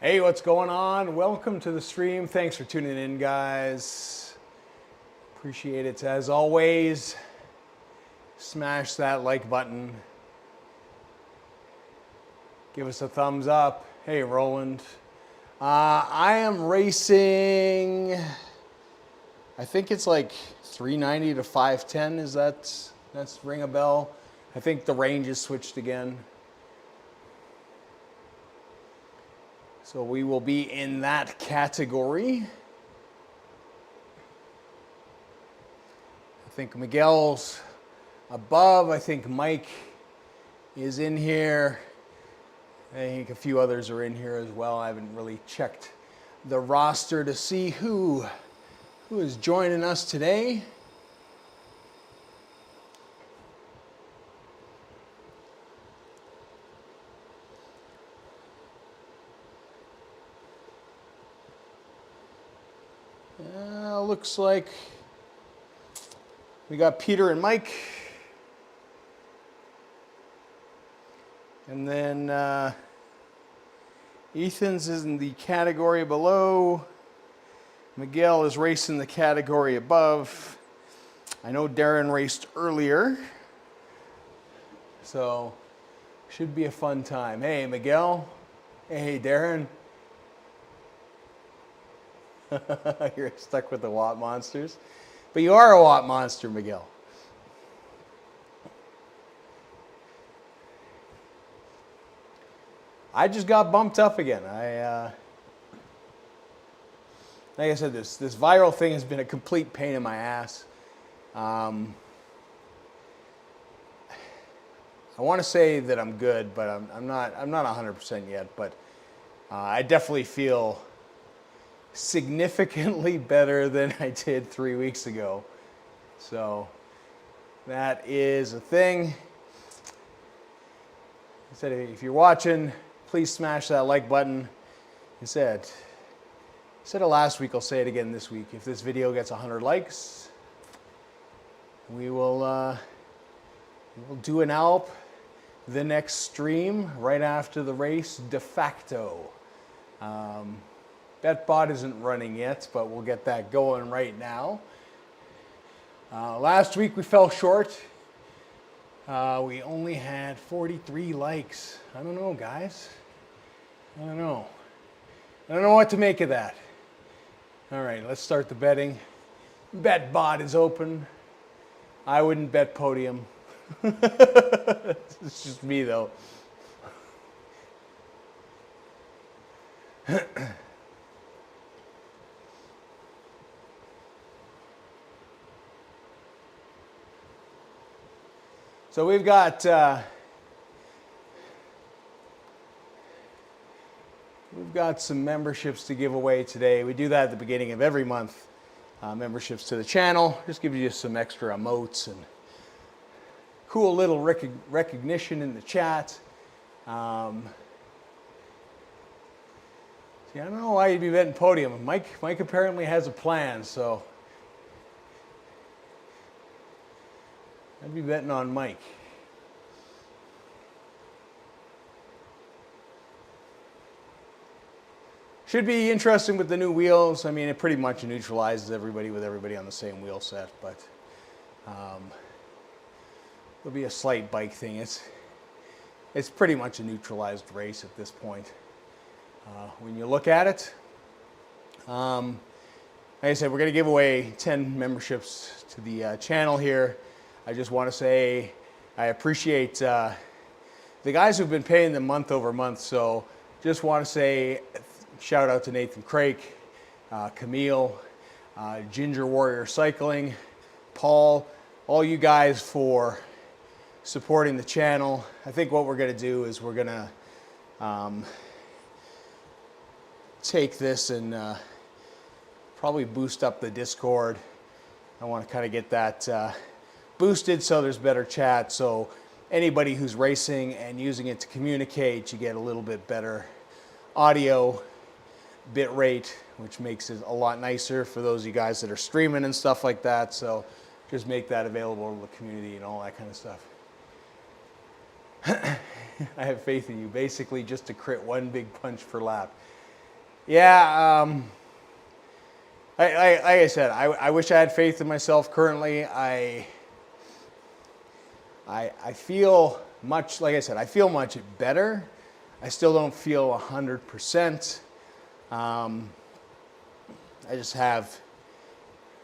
Hey, what's going on? Welcome to the stream. Thanks for tuning in, guys. Appreciate it. As always, smash that like button. Give us a thumbs up. Hey, Roland. I am racing, I think it's like 390 to 510. That's ring a bell? I think the range is switched again. So we will be in that category. I think Miguel's above. I think Mike is in here. I think a few others are in here as well. I haven't really checked the roster to see who is joining us today. Looks like we got Peter and Mike. And then Ethan's is in the category below. Miguel is racing the category above. I know Darren raced earlier, so should be a fun time. Hey, Miguel. Hey, Darren. You're stuck with the Watt Monsters. But you are a Watt Monster, Miguel. I just got bumped up again. Like I said, this viral thing has been a complete pain in my ass. I want to say that I'm good, but I'm not 100% yet. But I definitely feel significantly better than I did 3 weeks ago. So that is a thing. I said, if you're watching, please smash that like button. I said it last week, I'll say it again this week. If this video gets 100 likes, we will do an Alp the next stream right after the race de facto. BetBot isn't running yet, but we'll get that going right now. Last week we fell short. We only had 43 likes. I don't know, guys. I don't know what to make of that. All right, let's start the betting. BetBot is open. I wouldn't bet podium. It's just me, though. So we've got some memberships to give away today. We do that at the beginning of every month. Memberships to the channel. Just give you some extra emotes and cool little recognition in the chat. See, I don't know why you'd be betting podium. Mike apparently has a plan, so I'd be betting on Mike. Should be interesting with the new wheels. I mean, it pretty much neutralizes everybody with everybody on the same wheel set, but there'll be a slight bike thing. It's pretty much a neutralized race at this point. When you look at it, like I said, we're going to give away 10 memberships to the channel here. I just want to say I appreciate the guys who've been paying them month over month. So just want to say shout out to Nathan Craig, Camille, Ginger Warrior Cycling, Paul, all you guys for supporting the channel. I think what we're going to do is we're going to take this and probably boost up the Discord. I want to kind of get that boosted so there's better chat. So anybody who's racing and using it to communicate, you get a little bit better audio bit rate, which makes it a lot nicer for those of you guys that are streaming and stuff like that. So just make that available to the community and all that kind of stuff. I have faith in you. Basically just to crit one big punch per lap. Yeah, like I said, I wish I had faith in myself. Currently, I feel much, like I said, I feel much better. I still don't feel 100%. I just have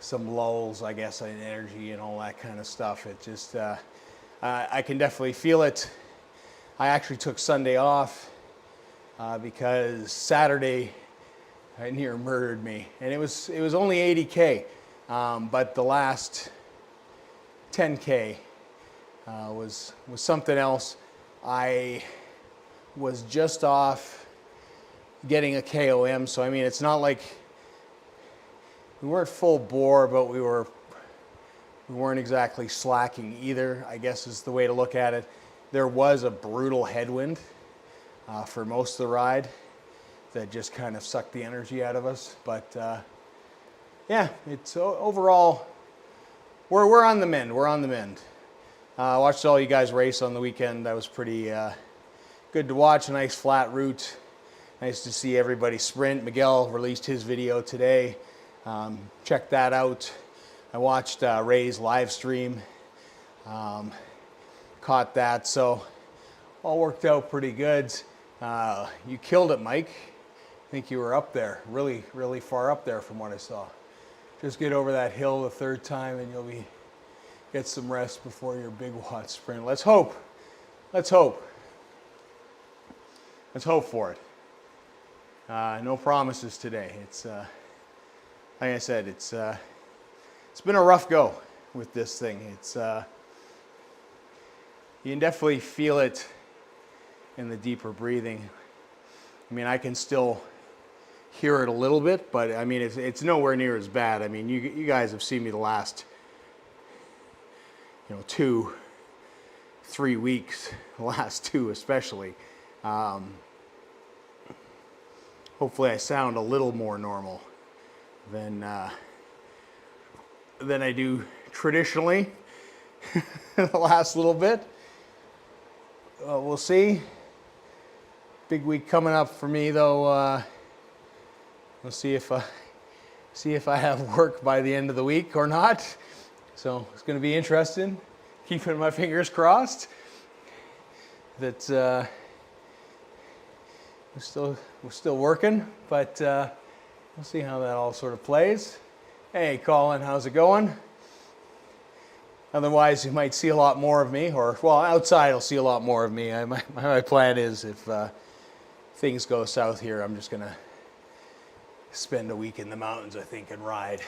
some lulls, I guess, in energy and all that kind of stuff. It just, I can definitely feel it. I actually took Sunday off because Saturday near murdered me, and it was only 80K, but the last 10K was something else. I was just off getting a KOM, so I mean, it's not like we weren't full bore, but we weren't exactly slacking either, I guess is the way to look at it. There was a brutal headwind for most of the ride that just kind of sucked the energy out of us. But yeah, it's overall, we're on the mend. We're on the mend. Watched all you guys race on the weekend. That was pretty good to watch. A nice flat route. Nice to see everybody sprint. Miguel released his video today. Check that out. I watched Ray's live stream. Caught that, so all worked out pretty good. You killed it, Mike. I think you were up there, really, really far up there from what I saw. Just get over that hill the third time and you'll get some rest before your big watt sprint. Let's hope. Let's hope. Let's hope for it. No promises today. It's like I said, it's been a rough go with this thing. It's you can definitely feel it in the deeper breathing. I mean, I can still hear it a little bit, but I mean, it's nowhere near as bad. I mean, you guys have seen me the last, 2-3 weeks, the last two especially. Hopefully I sound a little more normal than I do traditionally the last little bit. We'll see. Big week coming up for me, though. We'll see if I have work by the end of the week or not. So it's going to be interesting. Keeping my fingers crossed that we're still working, but we'll see how that all sort of plays. Hey, Colin, how's it going? Otherwise, you might see a lot more of me, or, well, outside you'll see a lot more of me. My plan is if things go south here, I'm just going to spend a week in the mountains, I think, and ride,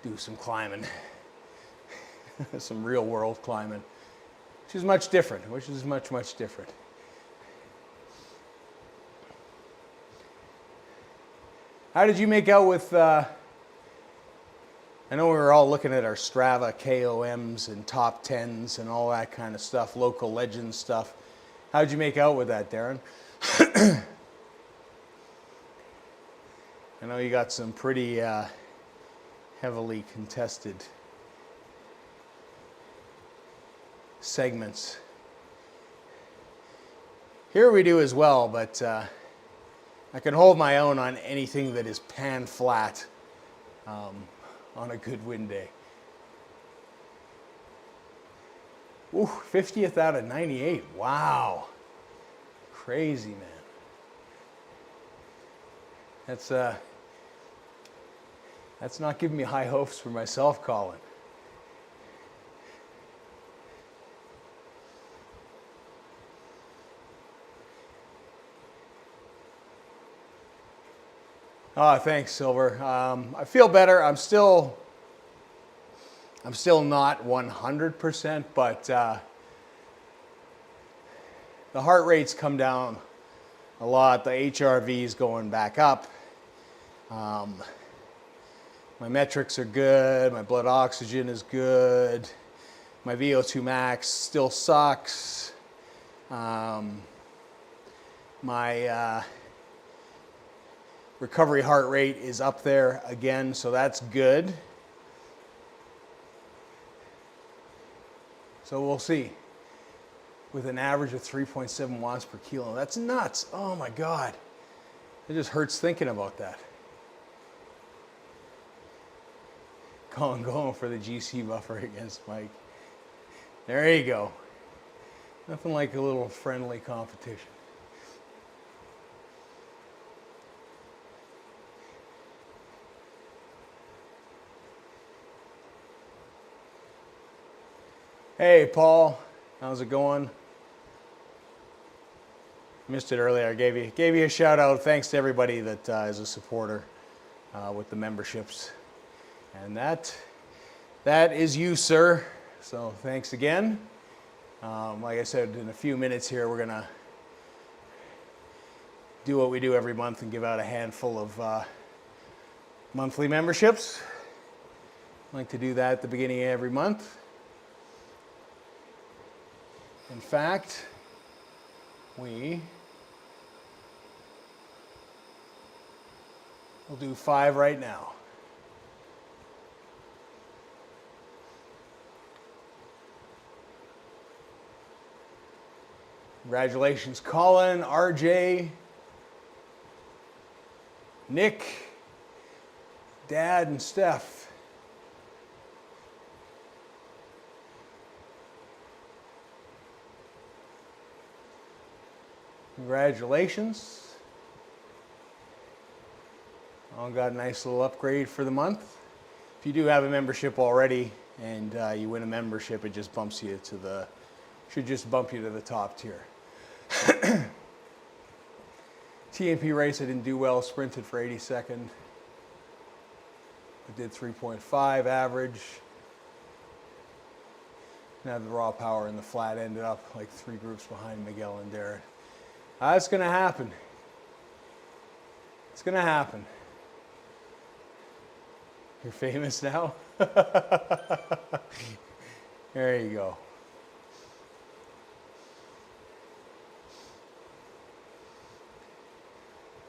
do some climbing, some real world climbing, which is much different, much different. How did you make out with... I know we were all looking at our Strava KOMs and top 10s and all that kind of stuff, local legends stuff. How'd you make out with that, Darren? I know you got some pretty heavily contested segments. Here we do as well, but I can hold my own on anything that is pan flat. On a good wind day. Ooh, 50th out of 98. Wow. Crazy, man. That's not giving me high hopes for myself, Colin. Oh, thanks, Silver. I feel better. I'm still not 100%, but the heart rate's come down a lot. The HRV's going back up. My metrics are good. My blood oxygen is good. My VO2 max still sucks. My recovery heart rate is up there again, so that's good. So we'll see. With an average of 3.7 watts per kilo. That's nuts. Oh my God. It just hurts thinking about that. Colin going for the GC buffer against Mike. There you go. Nothing like a little friendly competition. Hey, Paul. How's it going? Missed it earlier. I gave you a shout out. Thanks to everybody that is a supporter with the memberships. And that is you, sir. So thanks again. Like I said, in a few minutes here, we're gonna do what we do every month and give out a handful of monthly memberships. I like to do that at the beginning of every month. In fact, we will do 5 right now. Congratulations, Colin, RJ, Nick, Dad, and Steph. Congratulations. All got a nice little upgrade for the month. If you do have a membership already and you win a membership, it just bumps you to the, should just bump you to the top tier. TMP race, I didn't do well, sprinted for 82nd. I did 3.5 average. Now the raw power and the flat ended up like 3 groups behind Miguel and Darren. It's gonna happen. It's gonna happen. You're famous now? There you go.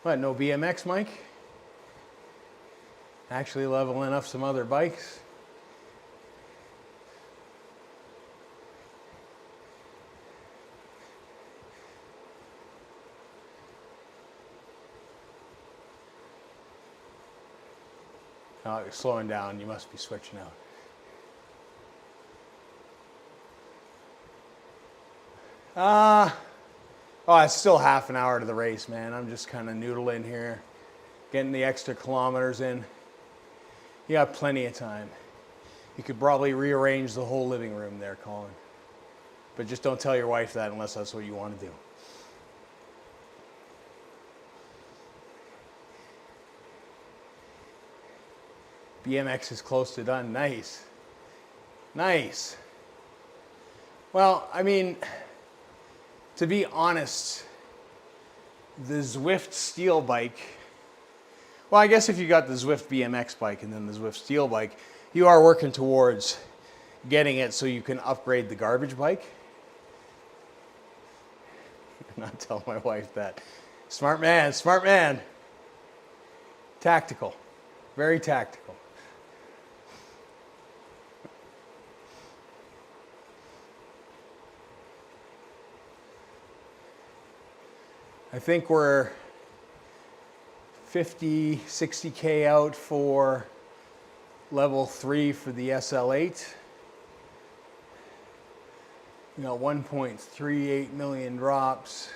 What, no BMX, Mike? Actually leveling up some other bikes? Oh, you're slowing down. You must be switching out. Oh, it's still half an hour to the race, man. I'm just kind of noodling here, getting the extra kilometers in. You got plenty of time. You could probably rearrange the whole living room there, Colin. But just don't tell your wife that unless that's what you want to do. BMX is close to done. Nice. Nice. Well, I mean, to be honest, the Zwift steel bike, well, I guess if you got the Zwift BMX bike and then the Zwift steel bike, you are working towards getting it so you can upgrade the garbage bike. I'm not telling my wife that. Smart man, smart man. Tactical, very tactical. I think we're 50, 60K out for level 3 for the SL8. We got 1.38 million drops.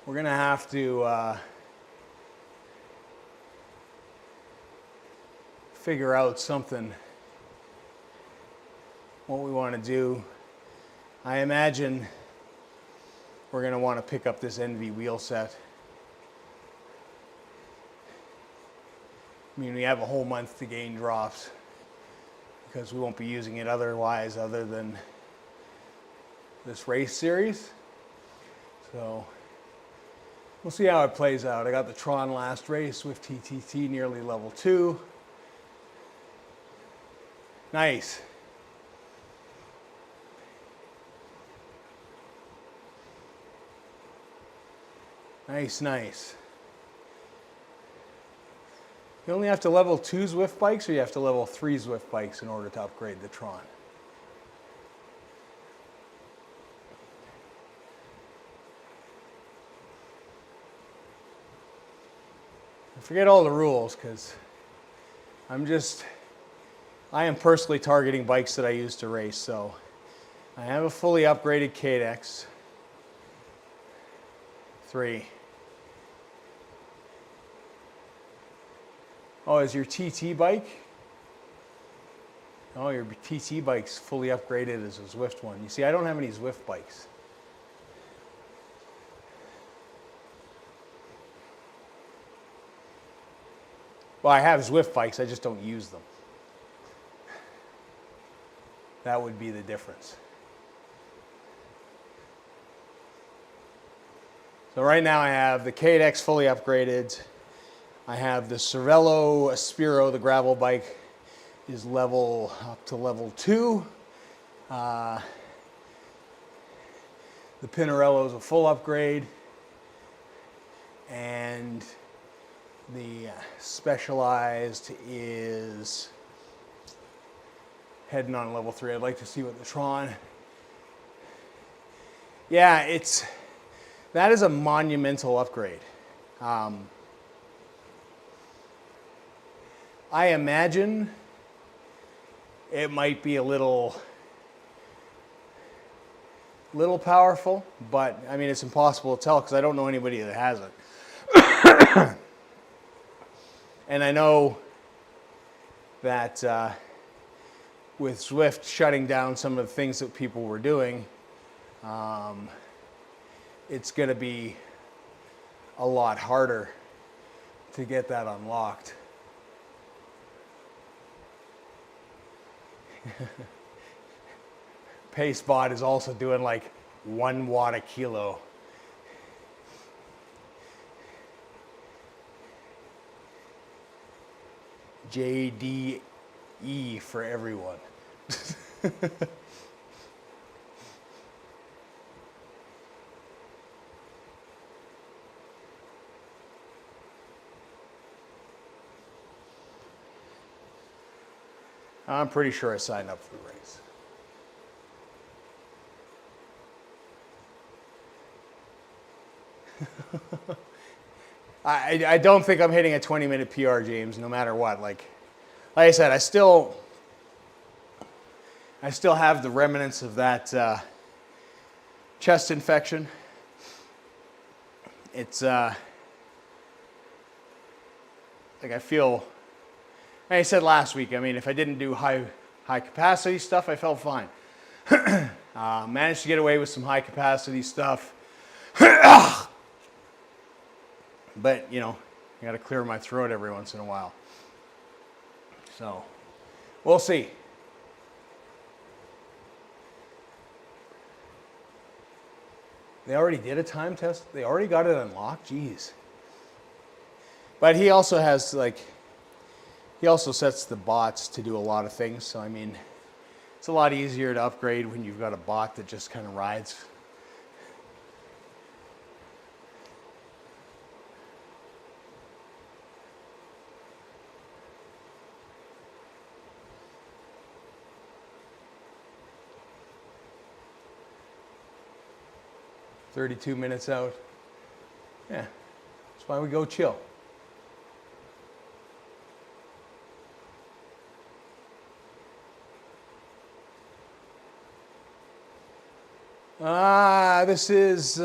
We're gonna have to figure out something, what we want to do. I imagine we're going to want to pick up this ENVE wheel set. I mean, we have a whole month to gain drops because we won't be using it otherwise other than this race series. So we'll see how it plays out. I got the Tron last race with TTT nearly level 2. Nice. Nice, nice. You only have to level 2 Zwift bikes, or you have to level 3 Zwift bikes in order to upgrade the Tron? forget all the rules because I am personally targeting bikes that I use to race. So I have a fully upgraded KX 3. Oh, is your TT bike? Oh, your TT bike's fully upgraded as a Zwift one. You see, I don't have any Zwift bikes. Well, I have Zwift bikes, I just don't use them. That would be the difference. So right now I have the KX fully upgraded. I have the Cervelo Aspiro, the gravel bike, is up to level 2. The Pinarello is a full upgrade. And the Specialized is heading on level 3. I'd like to see what the Tron. Yeah, that is a monumental upgrade. I imagine it might be a little powerful, but I mean, it's impossible to tell because I don't know anybody that has it. And I know that with Zwift shutting down some of the things that people were doing, it's going to be a lot harder to get that unlocked. PaceBot is also doing like 1 watt a kilo. JDE for everyone. I'm pretty sure I signed up for the race. I don't think I'm hitting a 20-minute PR, James, no matter what. Like I said, I still have the remnants of that chest infection. It's like I feel, like I said last week, I mean, if I didn't do high capacity stuff, I felt fine. Managed to get away with some high capacity stuff. But, you know, I got to clear my throat every once in a while. So, we'll see. They already did a time test? They already got it unlocked? Jeez. But he also has, like, he also sets the bots to do a lot of things. So, I mean, it's a lot easier to upgrade when you've got a bot that just kind of rides. "32 minutes out." Yeah, that's why we go chill. This is,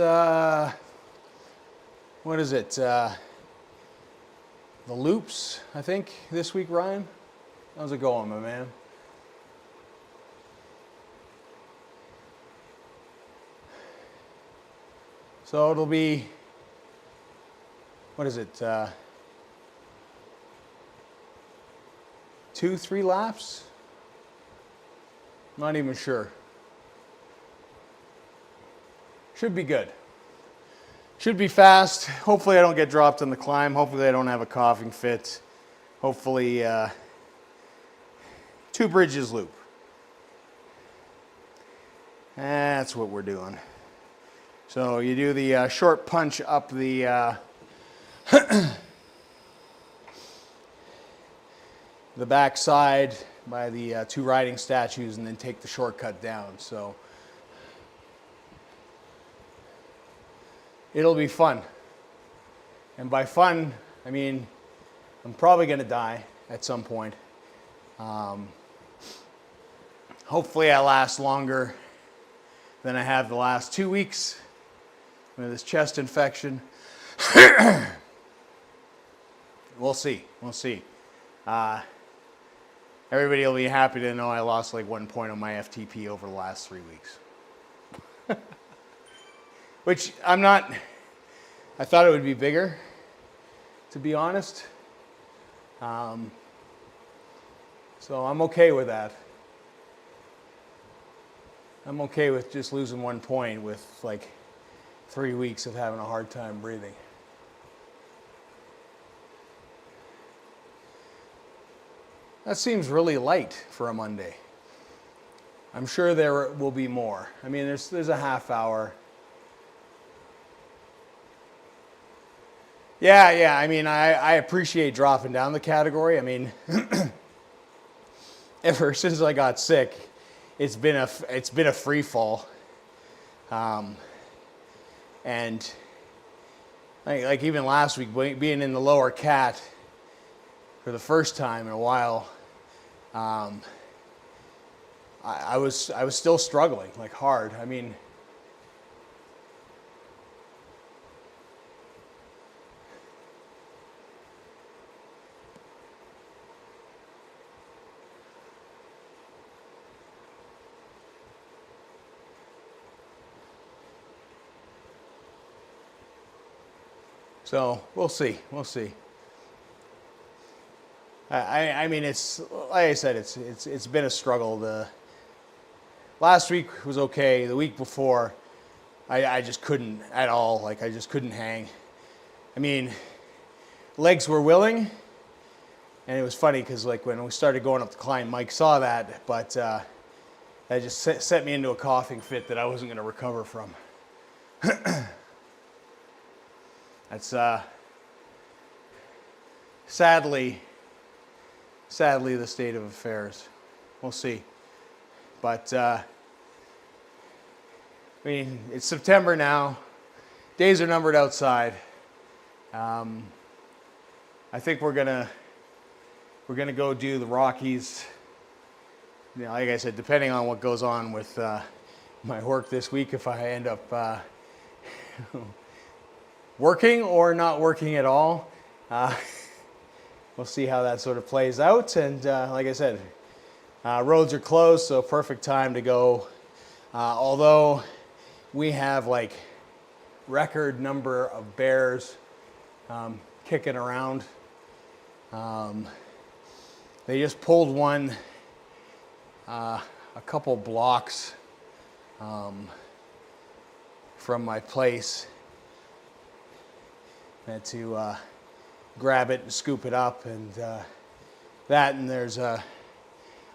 what is it? The Loops, I think, this week, Ryan. How's it going, my man? So it'll be, what is it? 2-3 laps? Not even sure. Should be good. Should be fast. Hopefully I don't get dropped on the climb. Hopefully I don't have a coughing fit. Hopefully 2 bridges loop. That's what we're doing. So you do the short punch up the the back side by the 2 riding statues and then take the shortcut down. So it'll be fun. And by fun, I mean I'm probably going to die at some point. Hopefully I last longer than I have the last 2 weeks with this chest infection. We'll see. We'll see. Everybody will be happy to know I lost like 1 point on my FTP over the last 3 weeks. Which I'm not, I thought it would be bigger, to be honest. So I'm okay with that. I'm okay with just losing 1 point with like 3 weeks of having a hard time breathing. That seems really light for a Monday. I'm sure there will be more. I mean, there's a half hour. Yeah, I mean, I appreciate dropping down the category. I mean, ever since I got sick, it's been a free fall. And like even last week, being in the lower cat for the first time in a while, I was still struggling like hard. I mean, so we'll see. We'll see. I mean, it's like I said, it's been a struggle. The last week was okay. The week before, I just couldn't at all. Like I just couldn't hang. I mean, legs were willing, and it was funny because like when we started going up the climb, Mike saw that, but that just set me into a coughing fit that I wasn't going to recover from. That's sadly the state of affairs. We'll see. But I mean, it's September now. Days are numbered outside. I think we're gonna go do the Rockies. You know, like I said, depending on what goes on with my work this week, if I end up working or not working at all. We'll see how that sort of plays out. And like I said, roads are closed, so perfect time to go. Although we have like record number of bears kicking around. They just pulled one a couple blocks from my place. I had to grab it and scoop it up, and that, and there's I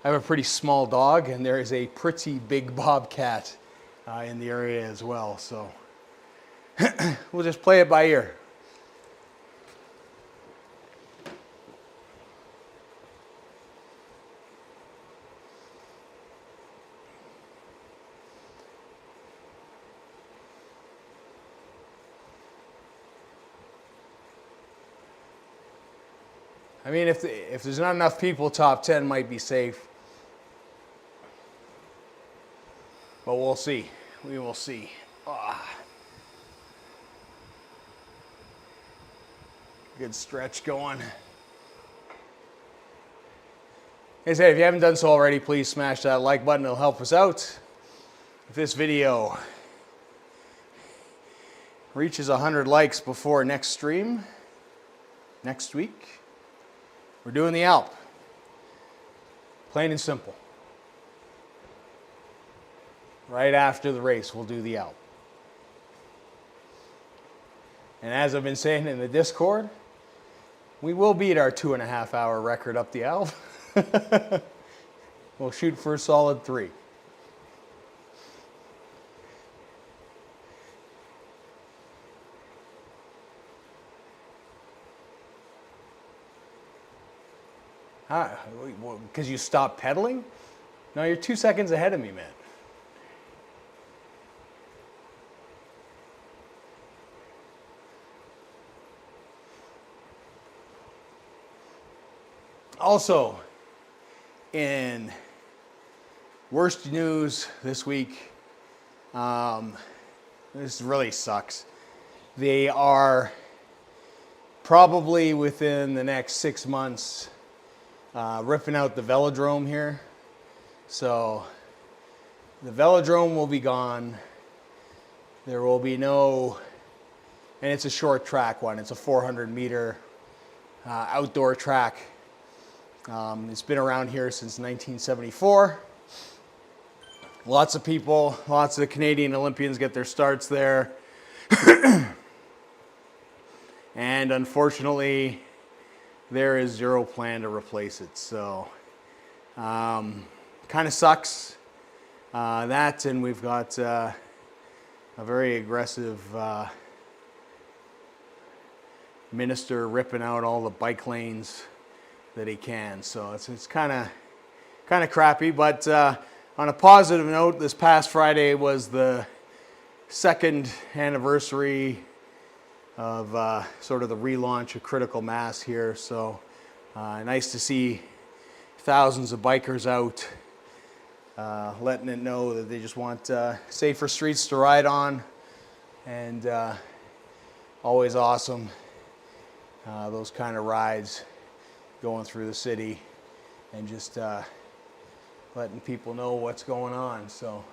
have a pretty small dog, and there is a pretty big bobcat in the area as well, so we'll just play it by ear. I mean, if there's not enough people, top 10 might be safe. But we'll see. We will see. Good stretch going. Like I said, if you haven't done so already, please smash that like button. It'll help us out. If this video reaches 100 likes before next stream, next week, we're doing the Alp. Plain and simple. Right after the race, we'll do the Alp. And as I've been saying in the Discord, we will beat our 2.5 hour record up the Alp. We'll shoot for a solid 3. Because you stopped pedaling? No, you're 2 seconds ahead of me, man. Also, in worst news this week, this really sucks. They are probably within the next 6 months ripping out the velodrome here. So the velodrome will be gone. There will be no, and it's a short track one. It's a 400-meter outdoor track. It's been around here since 1974. Lots of people, lots of Canadian Olympians get their starts there. And unfortunately, there is zero plan to replace it. So, kind of sucks. That, and we've got a very aggressive minister ripping out all the bike lanes that he can. So it's kind of crappy. But on a positive note, this past Friday was the second anniversary of sort of the relaunch of Critical Mass here. So nice to see thousands of bikers out letting it know that they just want safer streets to ride on. And always awesome, those kind of rides going through the city and just letting people know what's going on. So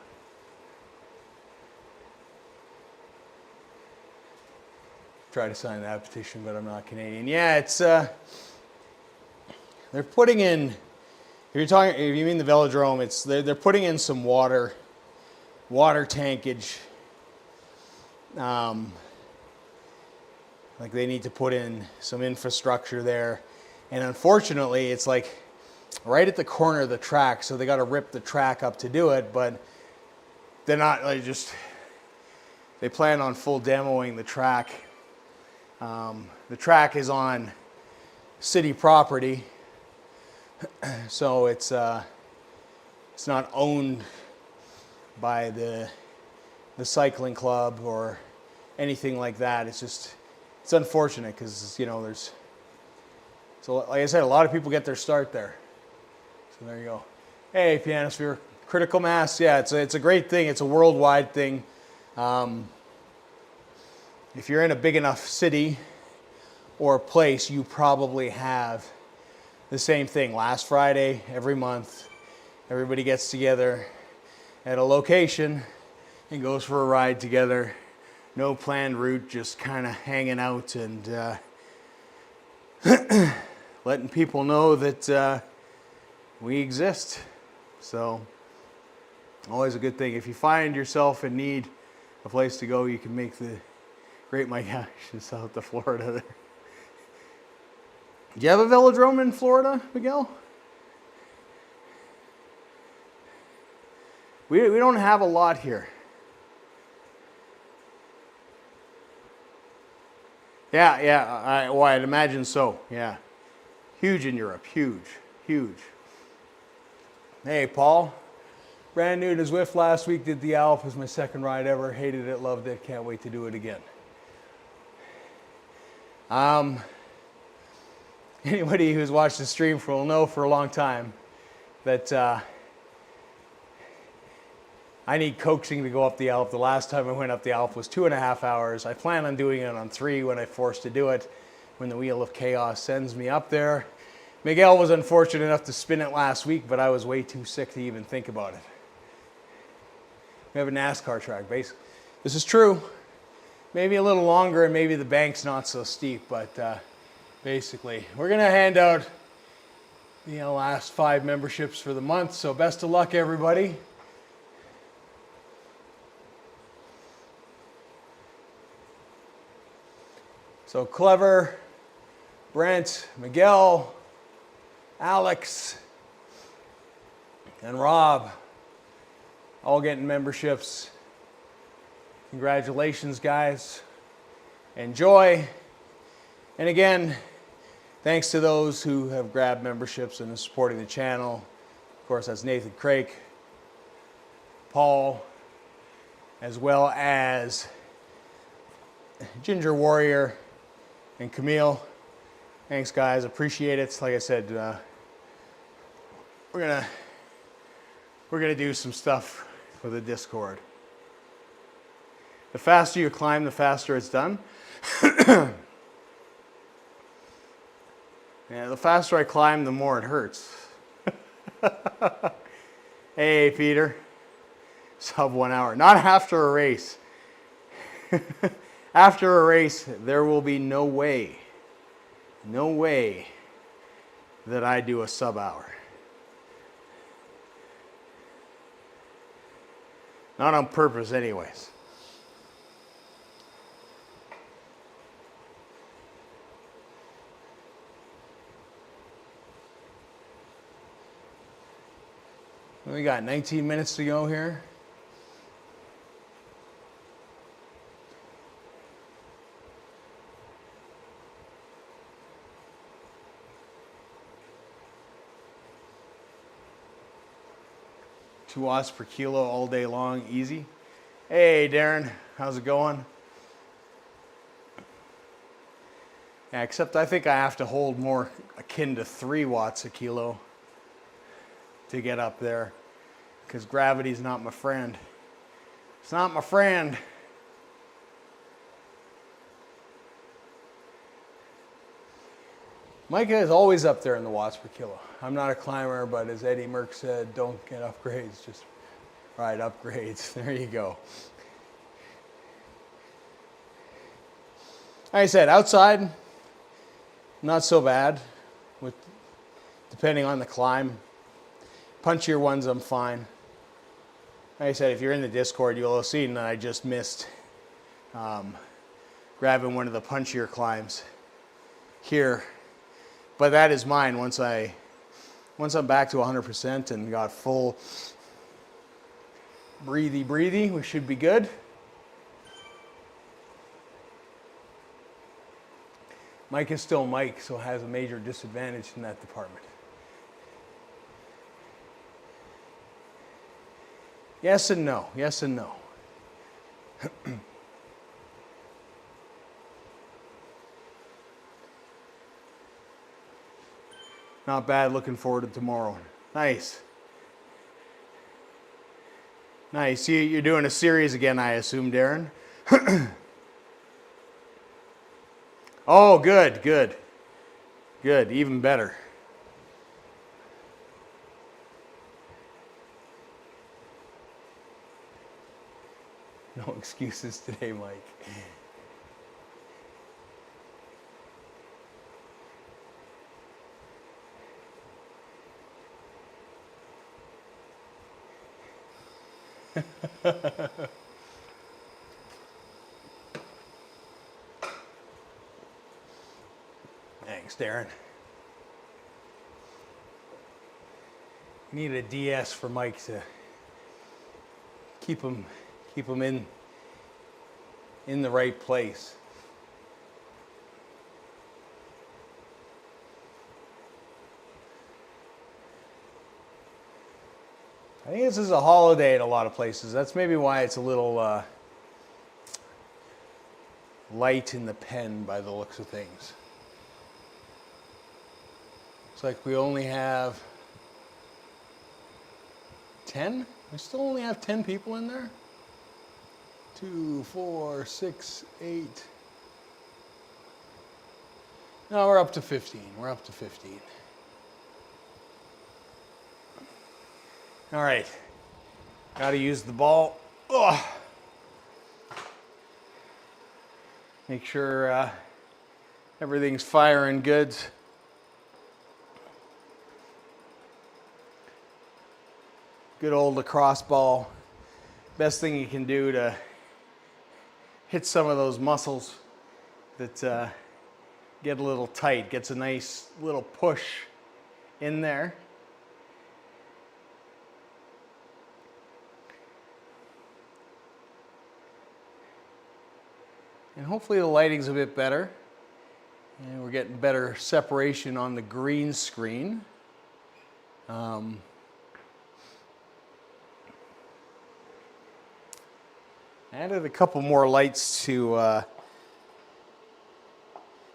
try to sign that petition, but I'm not Canadian. Yeah, it's they're putting in, if you mean the velodrome, it's they're putting in some water tankage. Like they need to put in some infrastructure there. And unfortunately, it's like right at the corner of the track, so they got to rip the track up to do it, but they're not, like, they plan on full demoing the track. The track is on city property, so it's not owned by the cycling club or anything like that. It's unfortunate because, you know, so like I said, a lot of people get their start there. So there you go. Hey, Pianosphere, Critical Mass, yeah, it's a great thing. It's a worldwide thing. If you're in a big enough city or place, you probably have the same thing. Last Friday, every month, everybody gets together at a location and goes for a ride together. No planned route, just kind of hanging out and letting people know that we exist. So, always a good thing. If you find yourself in need of a place to go, you can make the Great Migration south to Florida there. Do you have a velodrome in Florida, Miguel? We don't have a lot here. Yeah, I'd imagine so, yeah. Huge in Europe, huge. Hey, Paul. Brand new to Zwift last week, did the Alp, was my second ride ever. Hated it, loved it, can't wait to do it again. Anybody who's watched the stream will know for a long time that I need coaxing to go up the Alp. The last time I went up the Alp was 2.5 hours. I plan on doing it on 3 when I'm forced to do it, when the Wheel of Chaos sends me up there. Miguel was unfortunate enough to spin it last week, but I was way too sick to even think about it. We have a NASCAR track, basically. This is true. Maybe a little longer and maybe the bank's not so steep, but basically. We're going to hand out the last 5 memberships for the month, so best of luck, everybody. So Clever, Brent, Miguel, Alex, and Rob, all getting memberships. Congratulations, guys. Enjoy. And again, thanks to those who have grabbed memberships and are supporting the channel. Of course, that's Nathan Craik, Paul, as well as Ginger Warrior and Camille. Thanks, guys. Appreciate it. Like I said, we're gonna do some stuff with the Discord. The faster you climb, the faster it's done. Yeah, the faster I climb, the more it hurts. Hey, Peter. Sub 1 hour. Not after a race. After a race, there will be no way that I do a sub hour. Not on purpose anyways. We got 19 minutes to go here. $2 per kilo all day long, easy. Hey, Darren, how's it going? Yeah, except I think I have to hold more akin to 3 watts a kilo to get up there, because gravity's not my friend. It's not my friend. Micah is always up there in the watts per kilo. I'm not a climber, but as Eddie Merck said, don't get upgrades, just ride upgrades. There you go. Like I said, outside, not so bad, depending on the climb. Punchier ones, I'm fine. Like I said, if you're in the Discord, you'll have seen that I just missed grabbing one of the punchier climbs here. But that is mine once I'm back to 100% and got full breathy, we should be good. Mike is still Mike, so has a major disadvantage in that department. Yes and no, yes and no. Not bad, looking forward to tomorrow. Nice. Nice, you're doing a series again, I assume, Darren? Oh, good, good. Good, even better. No excuses today, Mike. Thanks, Darren. Need a DS for Mike to keep him in the right place. I think this is a holiday at a lot of places. That's maybe why it's a little light in the pen by the looks of things. Looks like we only have 10? We still only have 10 people in there? 2, 4, 6, 8. No, we're up to 15. We're up to 15. All right. Got to use the ball. Ugh. Make sure everything's firing good. Good old lacrosse ball. Best thing you can do to hit some of those muscles that get a little tight. Gets a nice little push in there. And hopefully the lighting's a bit better. And we're getting better separation on the green screen. Added a couple more lights to,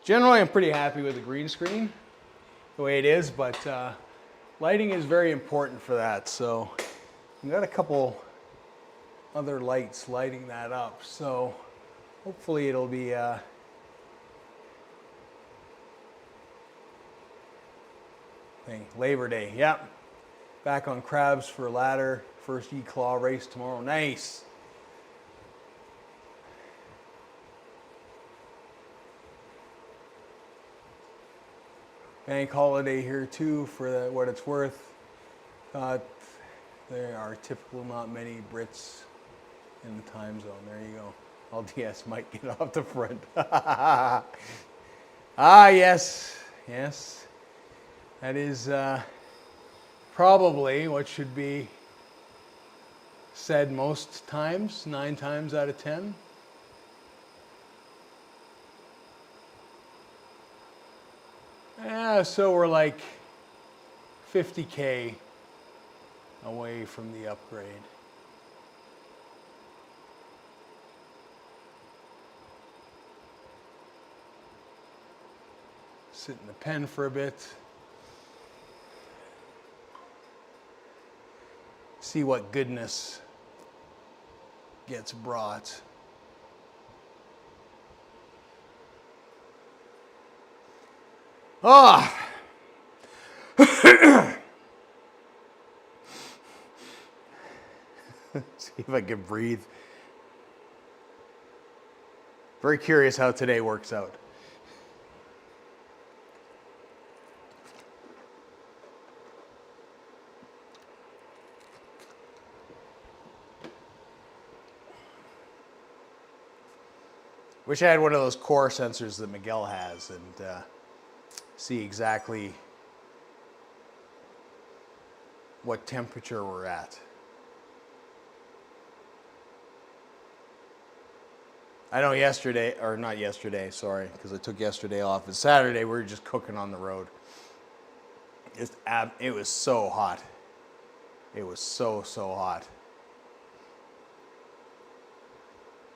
generally I'm pretty happy with the green screen, the way it is, but Lighting is very important for that. So we've got a couple other lights lighting that up. So hopefully it'll be Labor Day. Yep. Back on crabs for ladder. First E-Claw race tomorrow. Nice. Bank holiday here too for what it's worth. There are typical not many Brits in the time zone. There you go. LDS might get off the front. Ah, yes. Yes. That is probably what should be said most times, 9 times out of 10. Yeah, so we're like 50K away from the upgrade. Sit in the pen for a bit. See what goodness gets brought. Ah! See if I can breathe. Very curious how today works out. Wish I had one of those core sensors that Miguel has and see exactly what temperature we're at. I know yesterday, or not yesterday, sorry, because I took yesterday off. But Saturday we were just cooking on the road. It was so hot. It was so hot.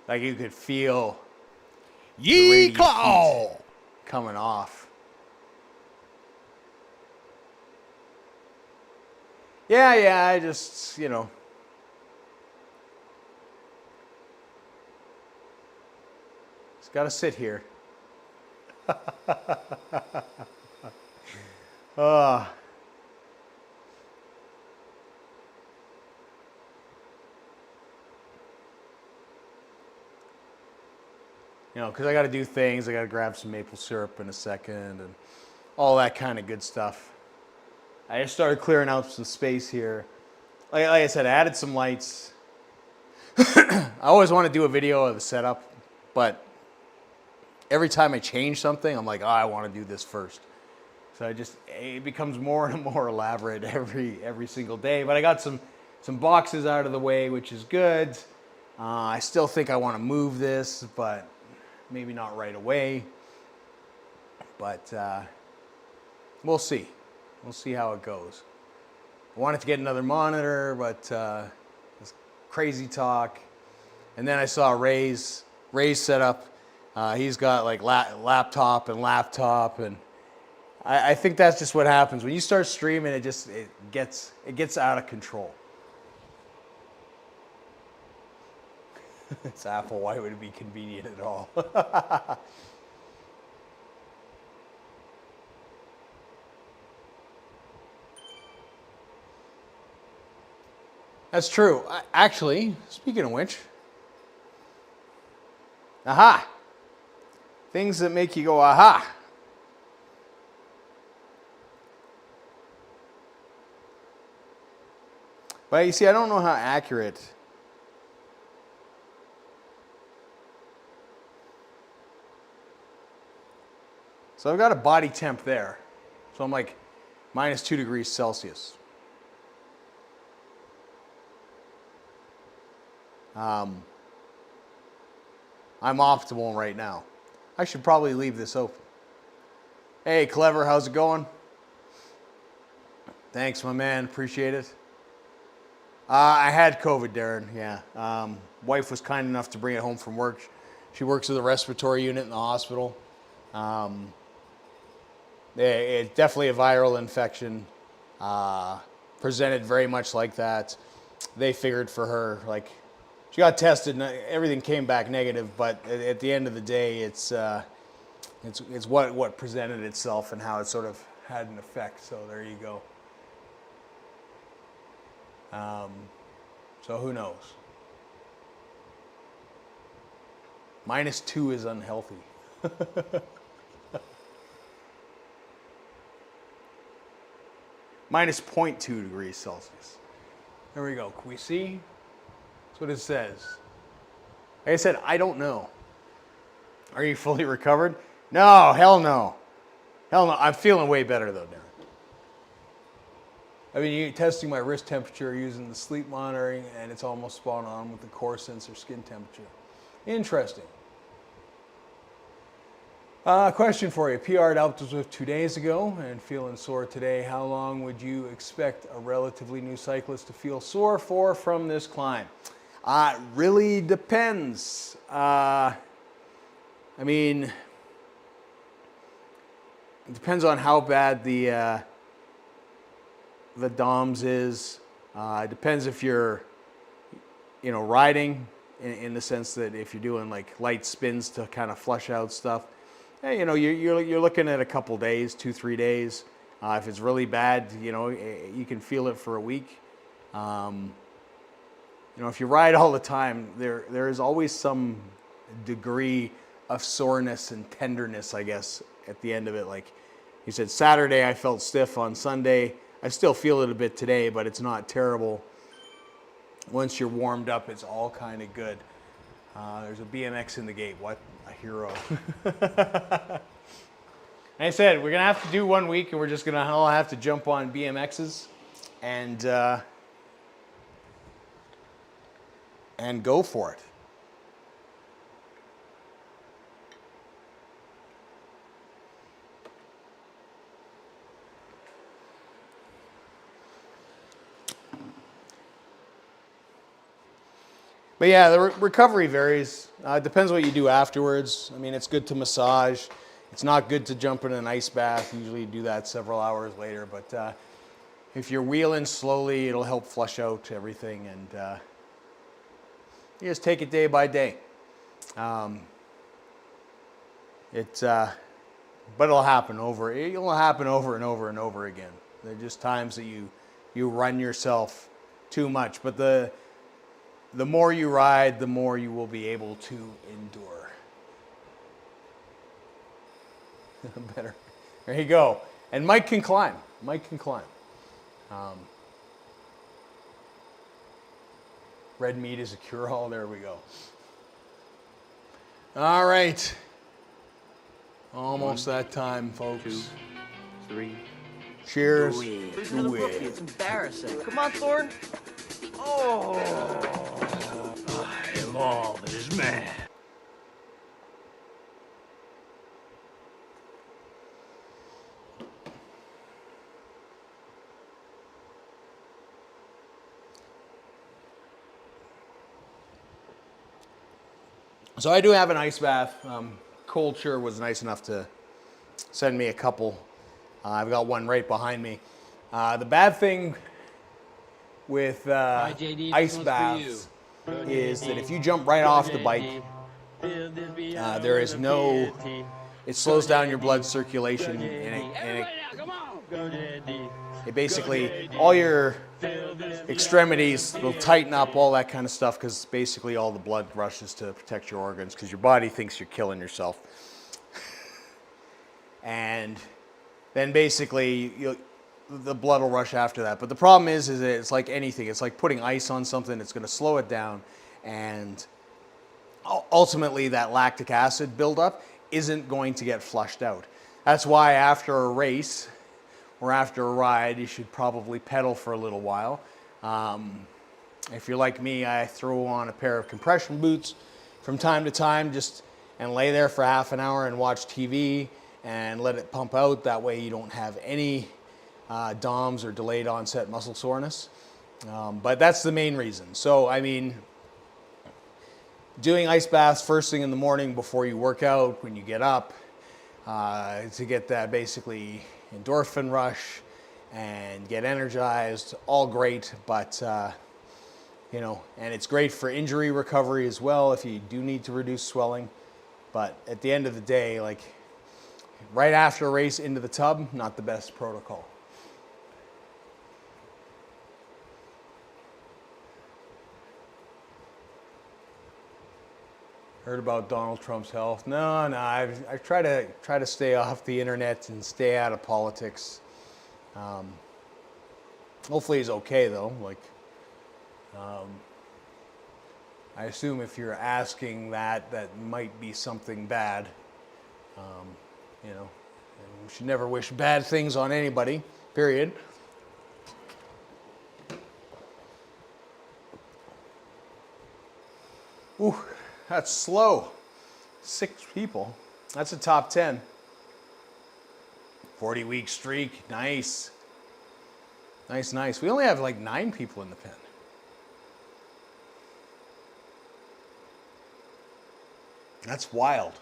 Like you could feel Ye-claw coming off. Yeah, I just, you know. Just got to sit here. You know, because I got to do things. I got to grab some maple syrup in a second and all that kind of good stuff. I just started clearing out some space here. Like I said, I added some lights. I always want to do a video of the setup, but every time I change something, I'm like, oh, I want to do this first. So it becomes more and more elaborate every single day. But I got some boxes out of the way, which is good. I still think I want to move this, but maybe not right away. But we'll see. We'll see how it goes. I wanted to get another monitor, but this crazy talk. And then I saw Ray's setup. He's got like laptop, and I think that's just what happens when you start streaming. It gets out of control. It's Apple. Why would it be convenient at all? That's true. Actually, speaking of which, aha! Things that make you go, aha! But you see, I don't know how accurate. So I've got a body temp there. So I'm like minus 2 degrees Celsius. I'm optimal right now. I should probably leave this open. Hey, Clever, how's it going? Thanks, my man. Appreciate it. I had COVID, Darren. Yeah. Wife was kind enough to bring it home from work. She works with a respiratory unit in the hospital. It's definitely a viral infection. presented very much like that. They figured for her, like, she got tested and everything came back negative, but at the end of the day, it's what presented itself and how it sort of had an effect. So there you go. So who knows? -2 is unhealthy. Minus 0.2 degrees Celsius. There we go. Can we see? That's what it says. Like I said, I don't know. Are you fully recovered? No, hell no. Hell no. I'm feeling way better though, Darren. I mean, testing my wrist temperature using the sleep monitoring, and it's almost spot on with the core sensor skin temperature. Interesting. Question for you. PR'd out to Zwift 2 days ago and feeling sore today. How long would you expect a relatively new cyclist to feel sore for from this climb? Really depends. I mean, it depends on how bad the DOMS is. It depends if you're, riding in the sense that if you're doing like light spins to kind of flush out stuff, you're looking at a couple days, 2-3 days. If it's really bad, you can feel it for a week. If you ride all the time, there is always some degree of soreness and tenderness, I guess, at the end of it. Like you said, Saturday I felt stiff. On Sunday I still feel it a bit today, but it's not terrible. Once you're warmed up, it's all kind of good. There's a BMX in the gate. What a hero. Like I said, we're going to have to do 1 week, and we're just going to all have to jump on BMXs and go for it. But yeah, the recovery varies. It depends what you do afterwards. I mean, it's good to massage. It's not good to jump in an ice bath. Usually you do that several hours later. But if you're wheeling slowly, it'll help flush out everything. And you just take it day by day. But it'll happen over. It'll happen over and over and over again. There are just times that you run yourself too much. But the more you ride, the more you will be able to endure. Better. There you go. And Mike can climb. Mike can climb. Red meat is a cure-all. There we go. All right. Almost that time, folks. 2, 3. Cheers. Who's gonna book you? It's embarrassing. Come on, Thorne. Oh. I am all that is man. So I do have an ice bath. Culture was nice enough to send me a couple. I've got one right behind me. The bad thing with ice baths is that if you jump right off the bike, there is no, it slows down your blood circulation, and it basically, all your extremities will tighten up, all that kind of stuff, because basically all the blood rushes to protect your organs because your body thinks you're killing yourself. And then basically the blood will rush after that. But the problem is that it's like anything. It's like putting ice on something. It's going to slow it down, and ultimately that lactic acid buildup isn't going to get flushed out. That's why after a race or after a ride, you should probably pedal for a little while. If you're like me, I throw on a pair of compression boots from time to time and lay there for half an hour and watch TV and let it pump out. That way you don't have any DOMS or delayed onset muscle soreness. But that's the main reason. So, I mean, doing ice baths first thing in the morning before you work out, when you get up, to get that basically endorphin rush and get energized, all great, but you know, and it's great for injury recovery as well if you do need to reduce swelling. But at the end of the day, like right after a race into the tub, not the best protocol. Heard about Donald Trump's health? No, I try to stay off the internet and stay out of politics. Hopefully he's okay though. Like, I assume if you're asking that, that might be something bad. You know, and we should never wish bad things on anybody. Period. Ooh. That's slow. 6 people. That's a top 10. 40-week streak. Nice. Nice, nice. We only have like 9 people in the pen. That's wild.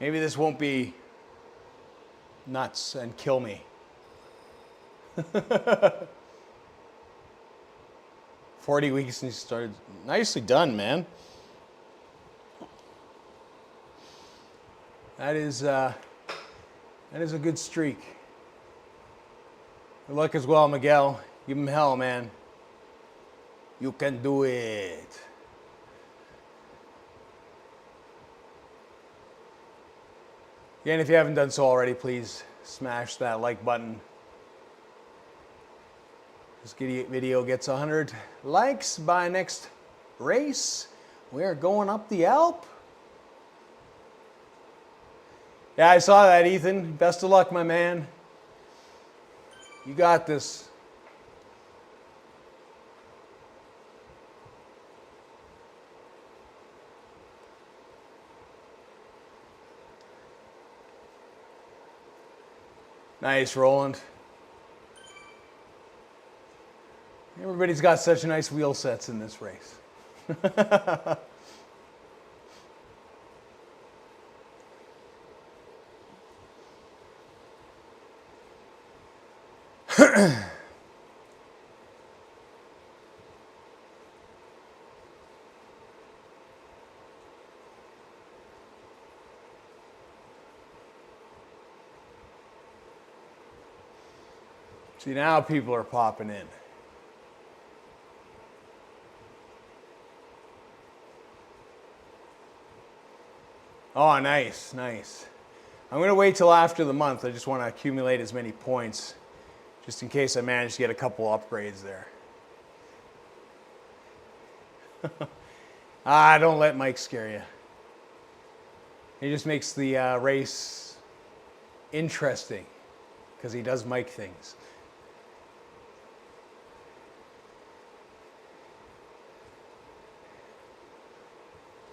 Maybe this won't be nuts and kill me. 40 weeks since you started. Nicely done, man. That is a good streak. Good luck as well, Miguel. Give him hell, man. You can do it. Again, if you haven't done so already, please smash that like button. This video gets 100 likes by next race. We are going up the Alp. Yeah, I saw that, Ethan. Best of luck, my man. You got this. Nice, Roland. Everybody's got such nice wheel sets in this race. See, now people are popping in. Oh, nice, nice. I'm going to wait till after the month. I just want to accumulate as many points, just in case I manage to get a couple upgrades there. Don't let Mike scare you. He just makes the race interesting, because he does Mike things.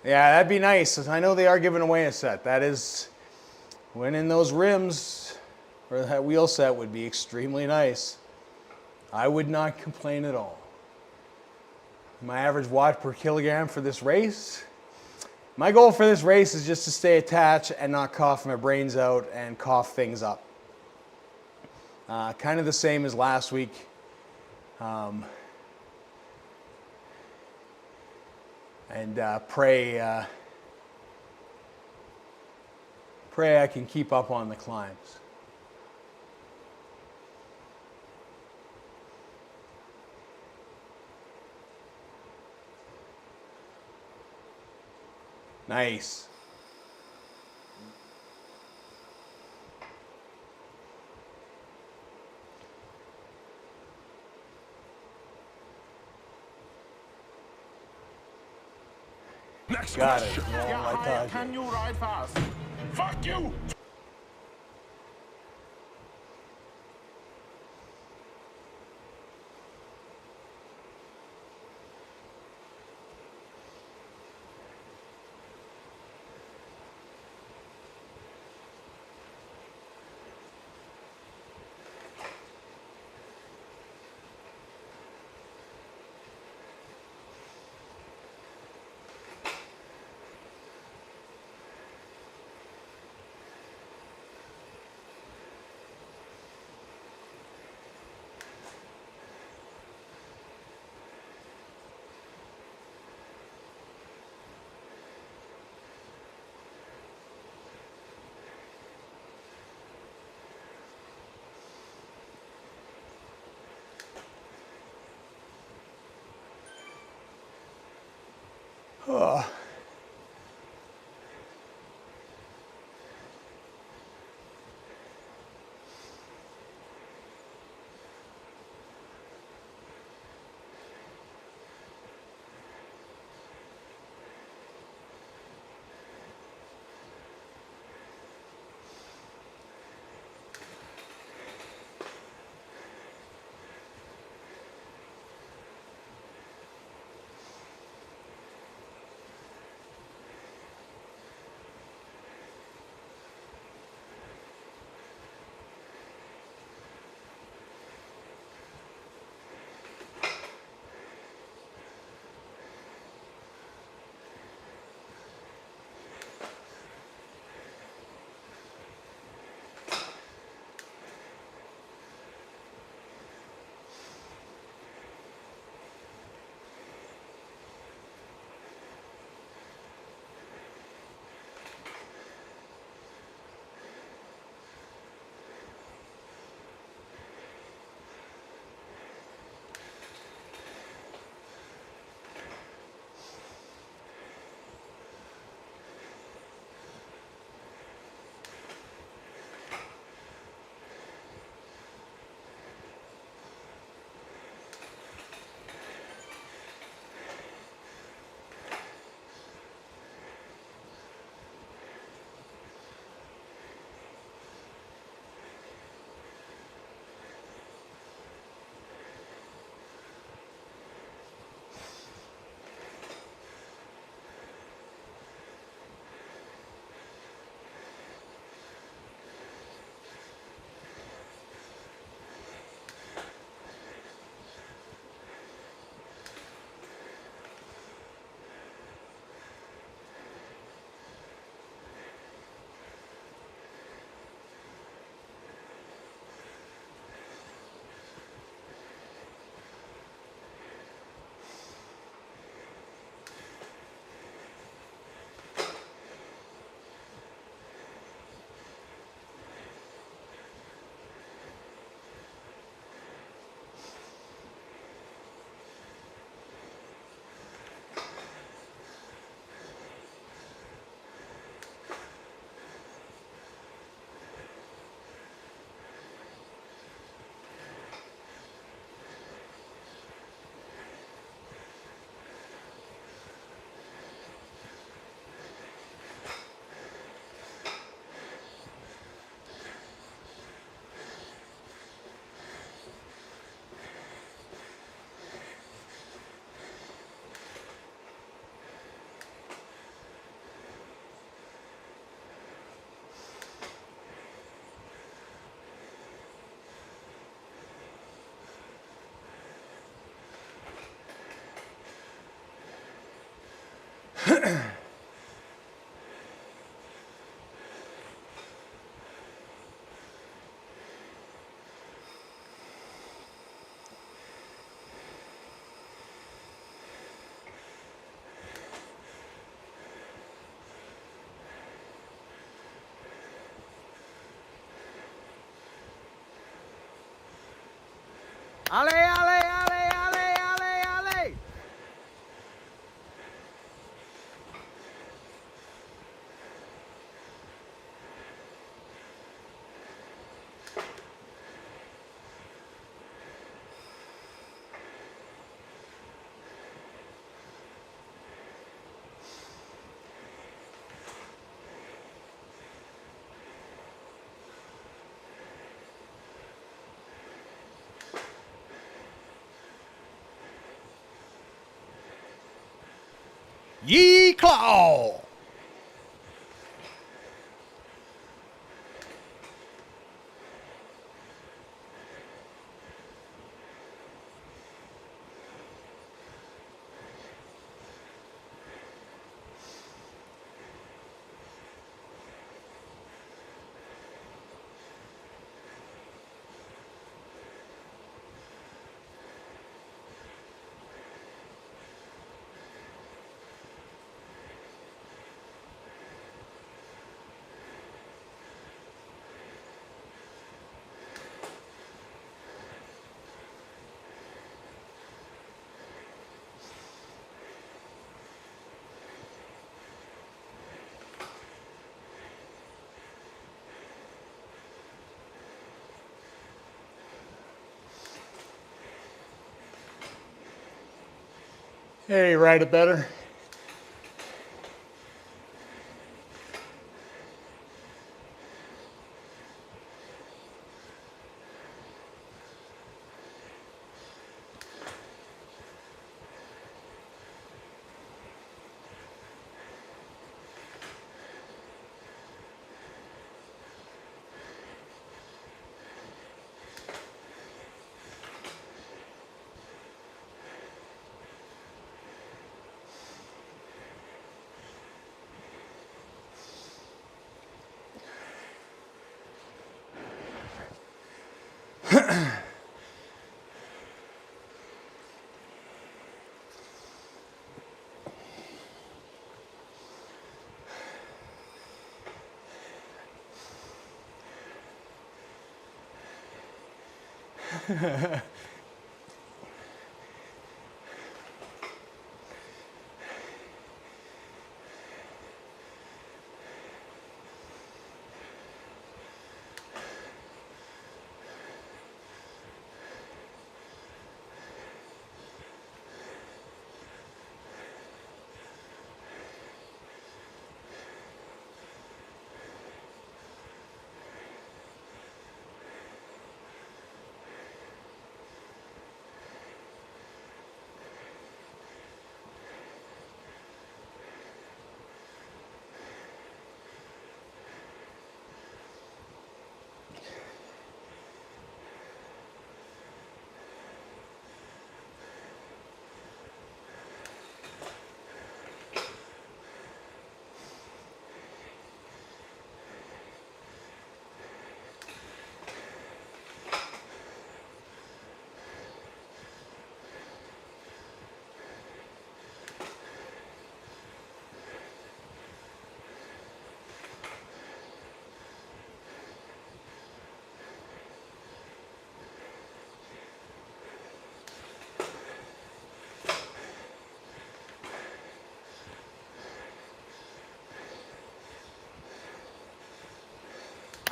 Yeah, that'd be nice. I know they are giving away a set. That is, winning those rims or that wheel set would be extremely nice. I would not complain at all. My average watt per kilogram for this race. My goal for this race is just to stay attached and not cough my brains out and cough things up. Kind of the same as last week. And pray I can keep up on the climbs. Nice. Next Got it. question. Yeah, I thought you. Can you ride fast? Fuck you! Ale, ale, ale, ale, ale, ale! Ye claw! Hey, ride it better.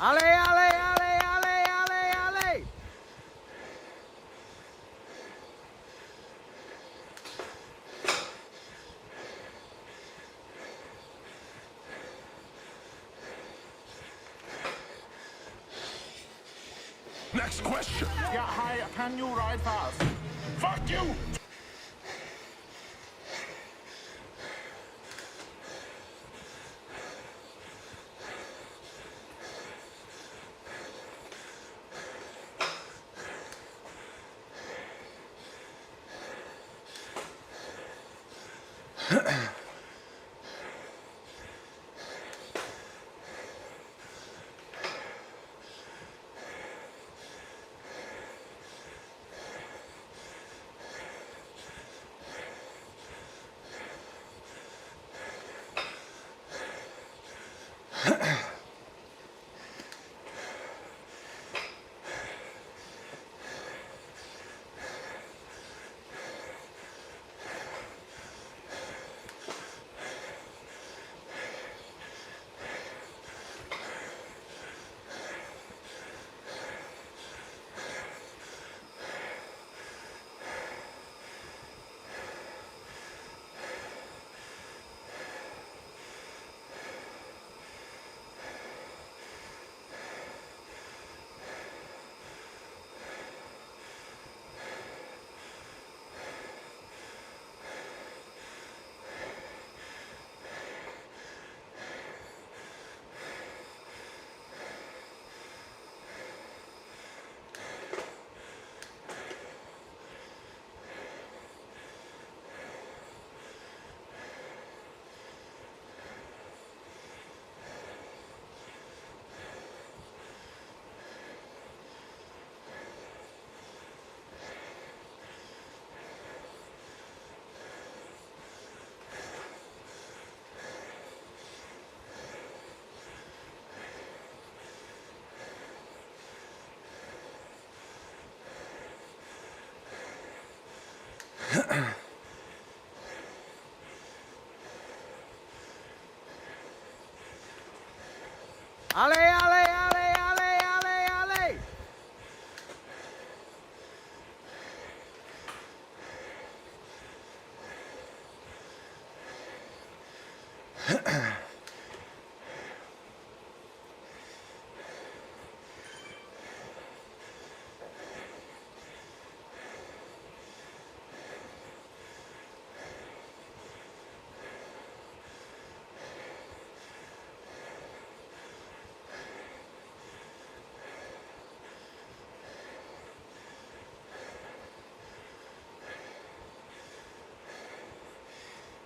Ale, ale, ale, ale, ale, ale! Next question. Yeah, hi, can you ride fast? Fuck you!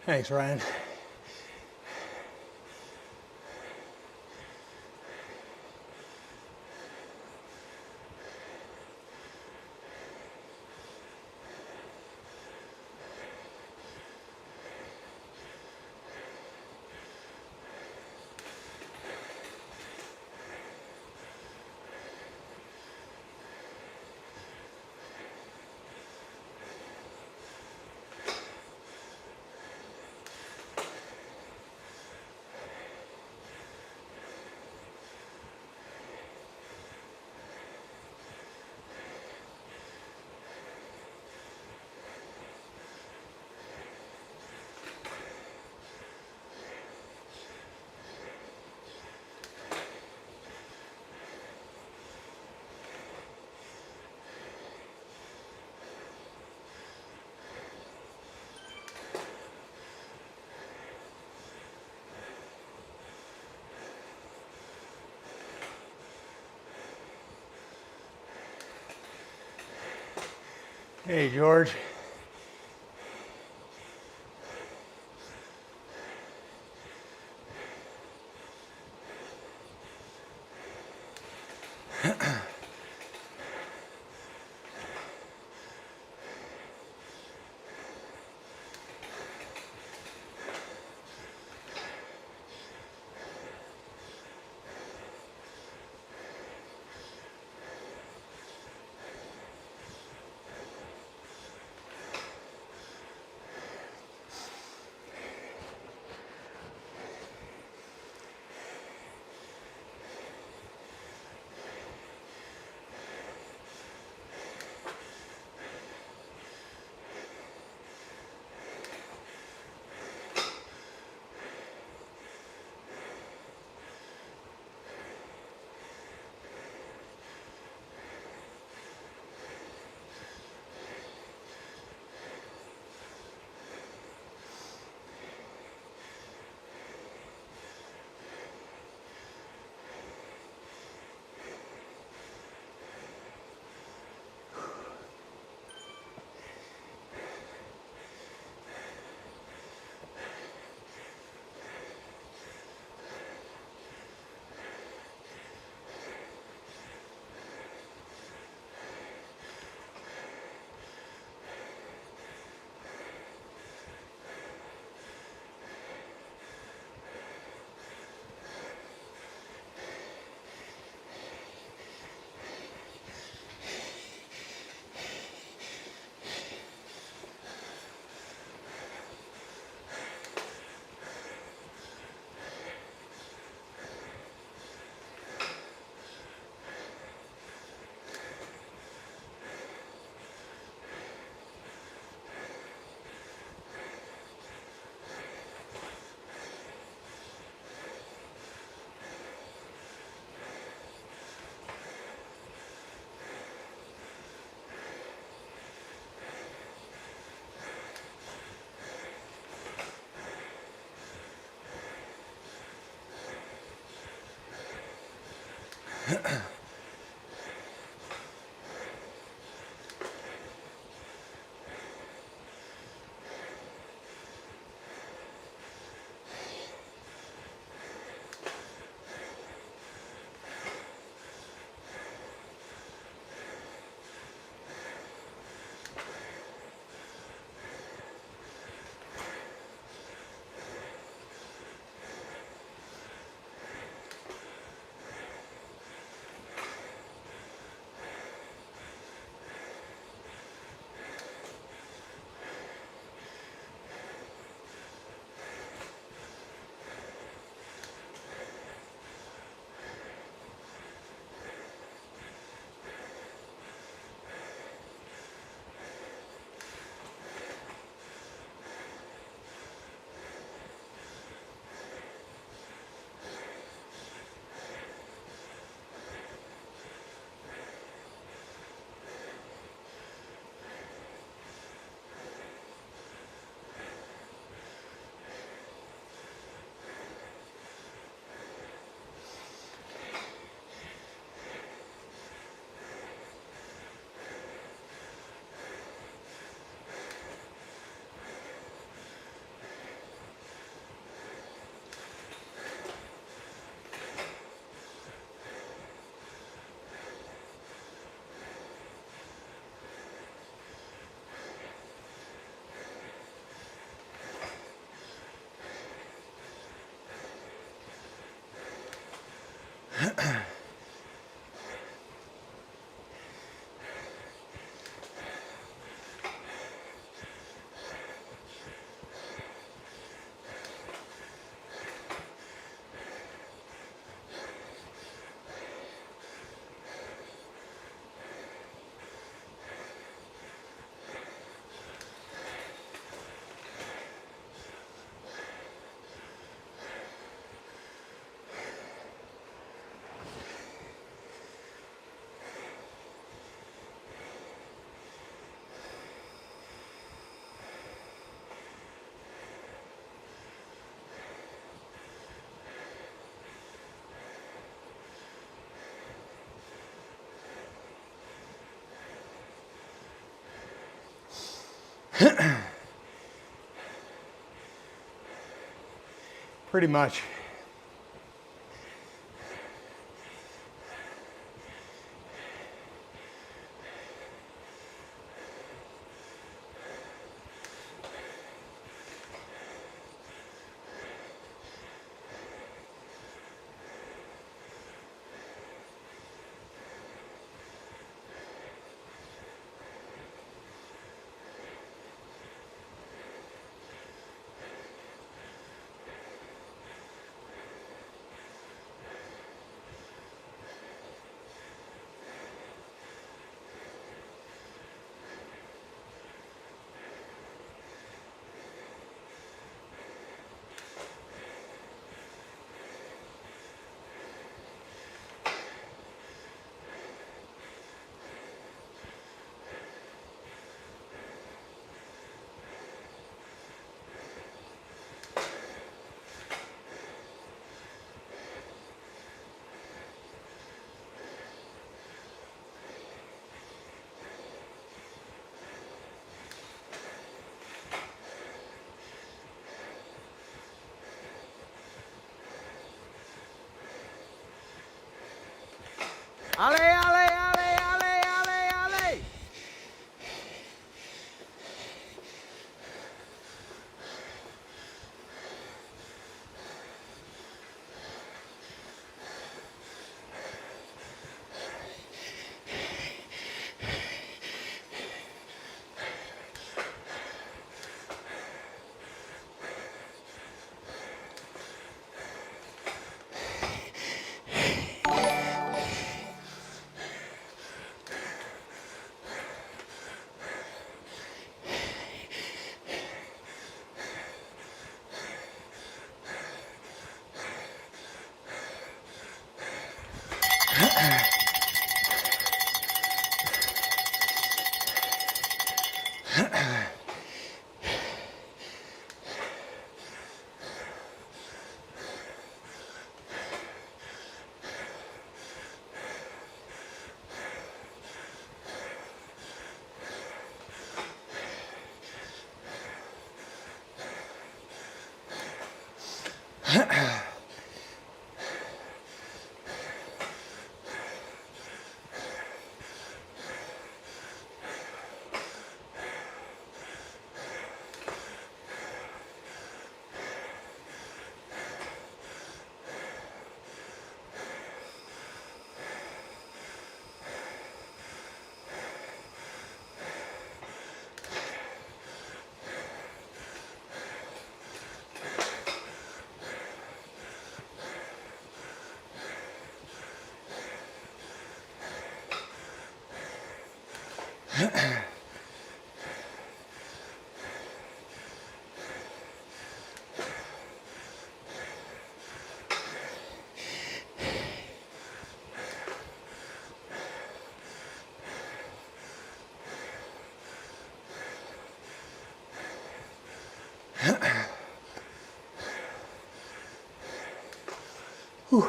Thanks, Ryan. Hey, George. Pretty much. Ale, ale, ale, ale, ale, ale! Whew.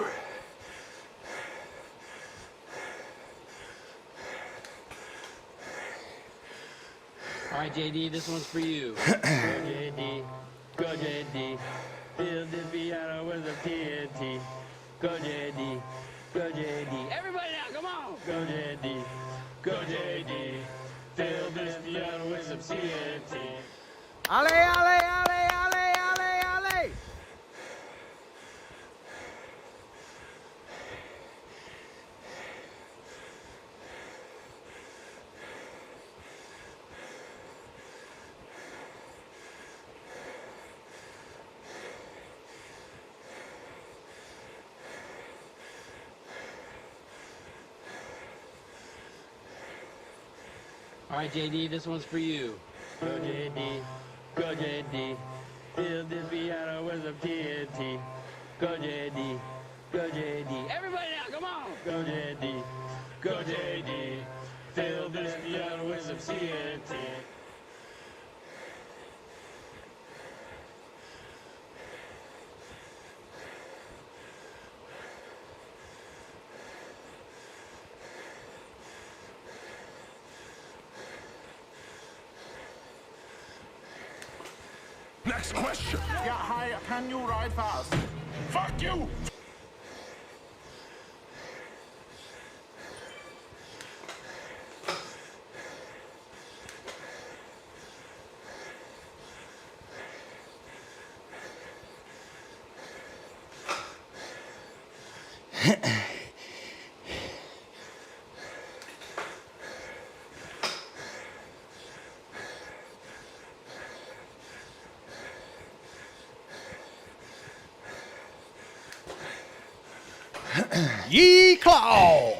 All right, JD, this one's for you. Go, JD. Go, JD. Build this piano with some TNT. Go, JD. Go, JD. Everybody now, come on. Go, JD. Go, JD. Fill this piano with some TNT. Ale, ale, ale, ale, ale, ale! All right, JD, this one's for you. Go, JD. Go, JD. Fill this piano with some TNT. Go, JD. Go, JD. Everybody now, come on. Go, JD. Go, JD. Fill this piano with some TNT. Next question. Yeah, hi, can you ride fast? Fuck you! Ye claw!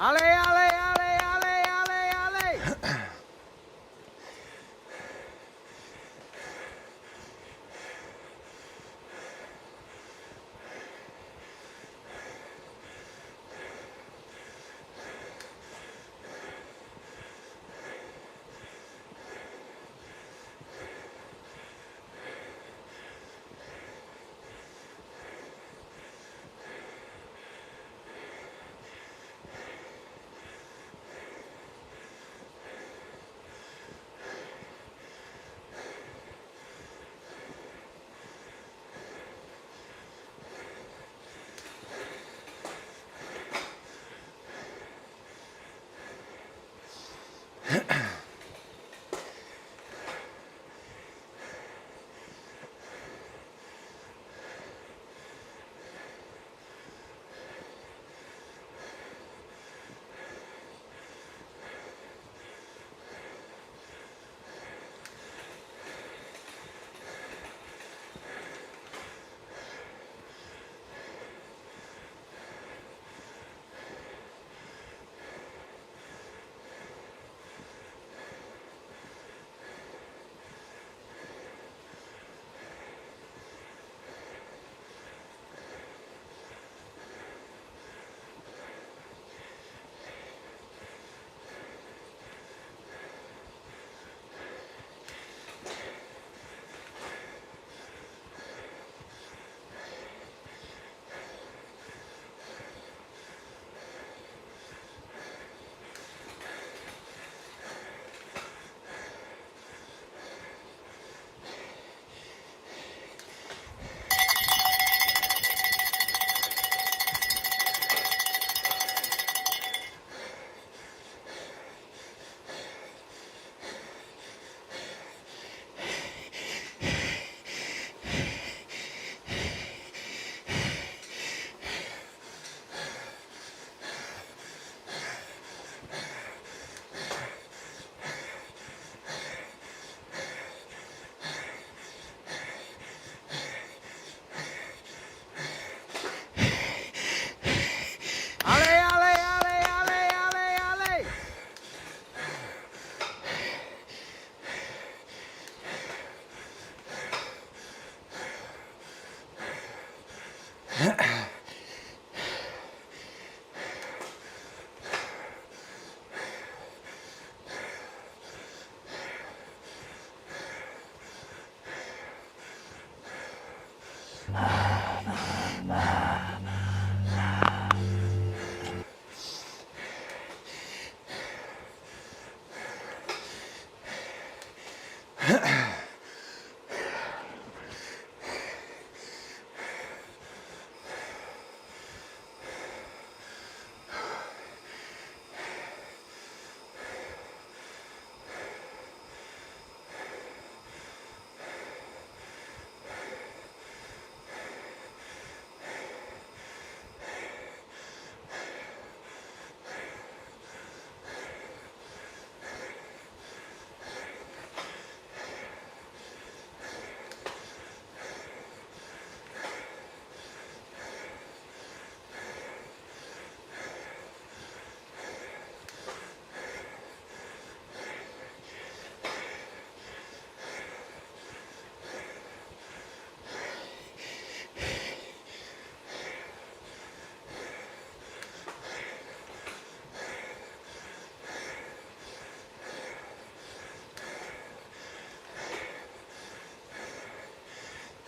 Ale, ale, ale, ale, ale, ale.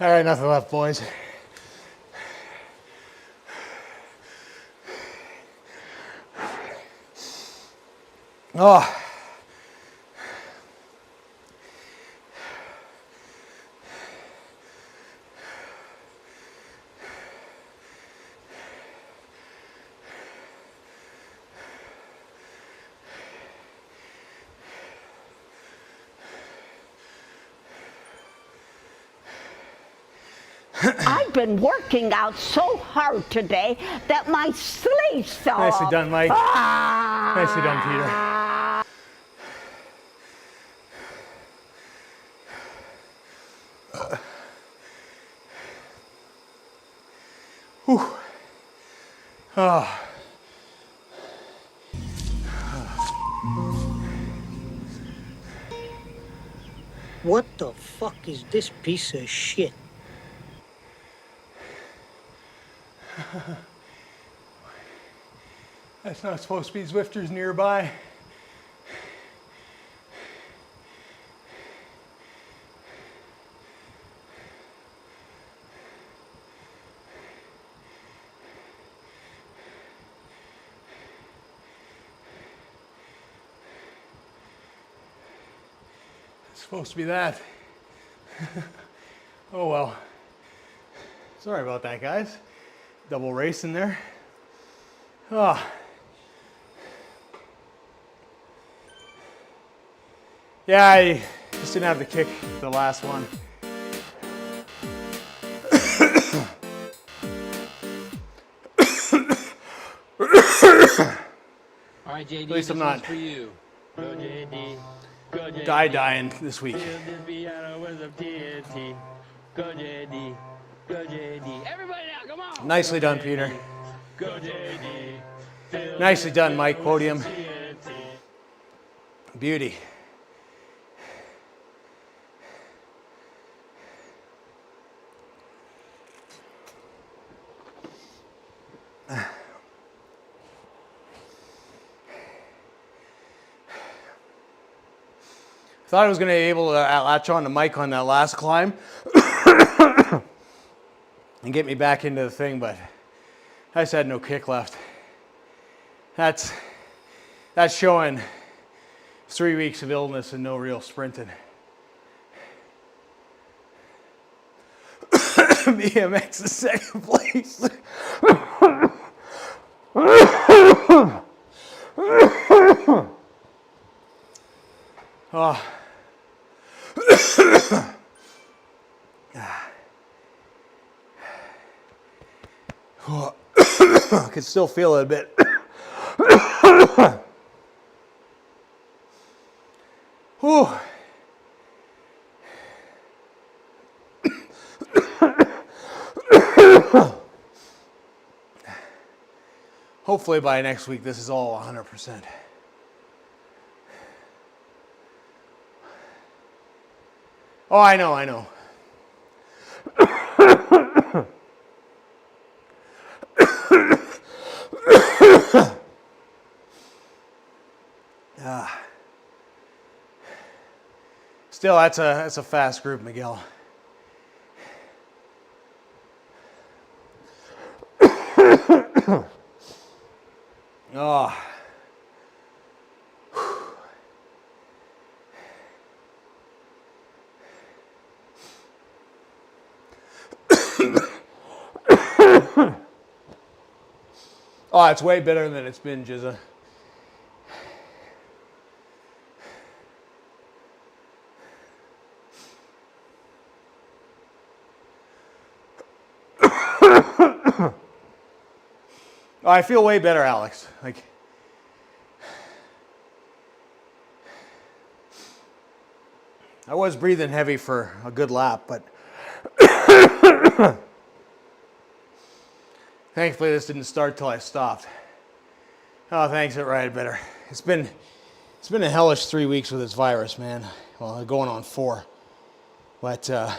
All right, nothing left, boys. Oh. I've been working out so hard today that my sleeves fell off. Nicely done, Mike. Nicely done, Peter. Whew. Oh. What the fuck is this piece of shit? That's not supposed to be Zwifters nearby. It's supposed to be that. Oh well. Sorry about that, guys. Double race in there. Ah. Yeah, I just didn't have the kick the last one. All right, JD, At least I'm this not one's for you. Go JD. Go JD. dying this week. Build this piano with some TNT. Go JD. Go JD. Everybody now, come on. Nicely done, Peter. Go JD. Build Nicely this done, Mike. piano with Podium. some TNT. Beauty. Thought I was going to be able to latch on to Mike on that last climb and get me back into the thing, but I just had no kick left. That's showing 3 weeks of illness and no real sprinting. BMX is second place. Oh. I can still feel it a bit. Whew. Hopefully by next week this is all 100%. Oh, I know. Still, that's a fast group, Miguel. Oh. Oh, it's way better than it's been, Jizza. Oh, I feel way better, Alex. Like, I was breathing heavy for a good lap, but thankfully this didn't start till I stopped. Oh, thanks, it ride better. It's been a hellish 3 weeks with this virus, man. Well, going on 4. But like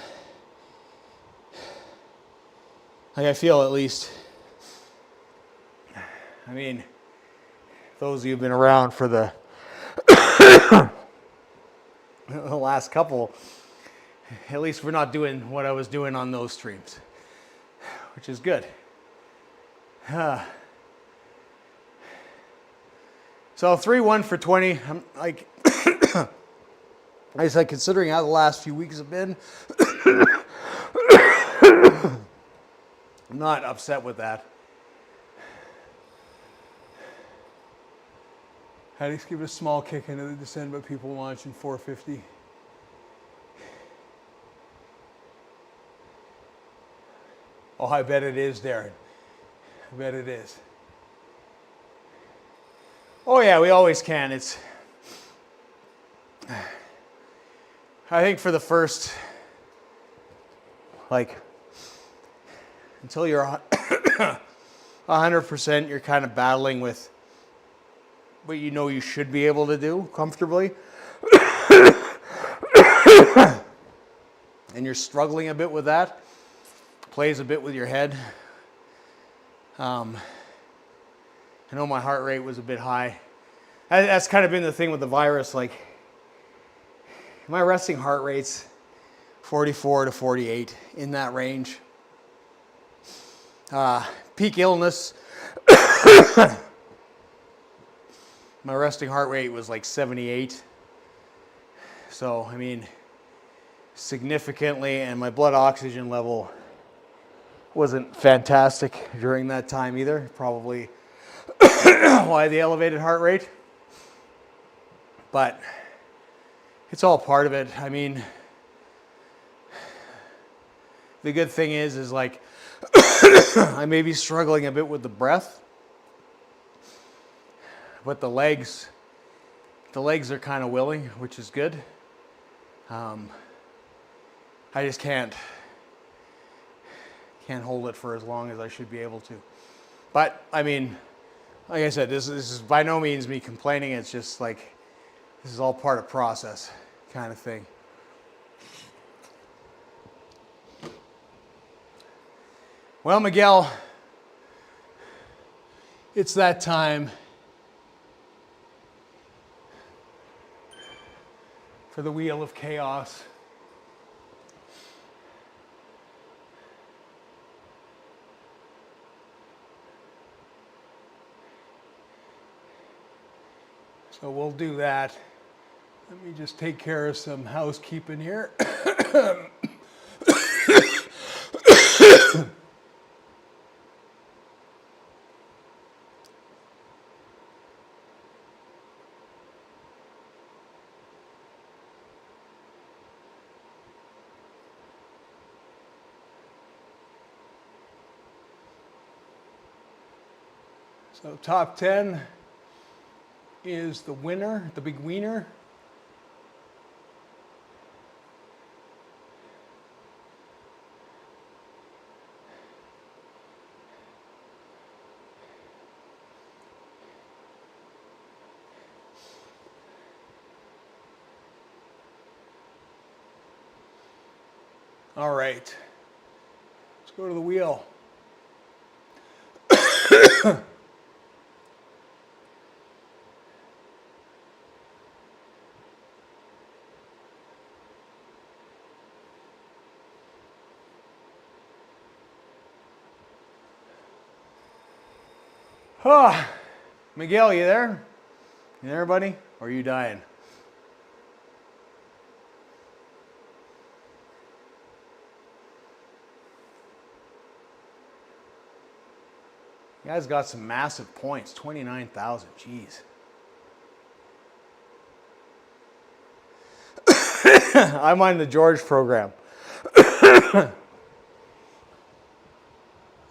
I feel at least. I mean, those of you who've been around for the the last couple, at least we're not doing what I was doing on those streams, which is good. So 3-1 for 20. I'm like, I was like, considering how the last few weeks have been, I'm not upset with that. I just give it a small kick into the descent, but people launching 450. Oh, I bet it is, Darren. I bet it is. Oh yeah, we always can. It's, I think for the first, like, until you're 100%, you're kind of battling with what you know you should be able to do comfortably. and you're struggling a bit with that, plays a bit with your head. I know my heart rate was a bit high. That's kind of been the thing with the virus. Like, my resting heart rate's 44 to 48, in that range. Peak illness, my resting heart rate was like 78. So, I mean, significantly, and my blood oxygen level wasn't fantastic during that time either. Probably why the elevated heart rate. But it's all part of it. I mean, the good thing is like, I may be struggling a bit with the breath, but the legs are kind of willing, which is good. I just can't hold it for as long as I should be able to. But I mean, like I said, this is by no means me complaining. It's just like, this is all part of process kind of thing. Well, Miguel, it's that time for the Wheel of Chaos. So we'll do that. Let me just take care of some housekeeping here. So top 10 is the winner, the big wiener. All right, let's go to the wheel. Oh, Miguel, you there? You there, buddy? Or are you dying? You guys got some massive points, 29,000, jeez. I'm on the George program.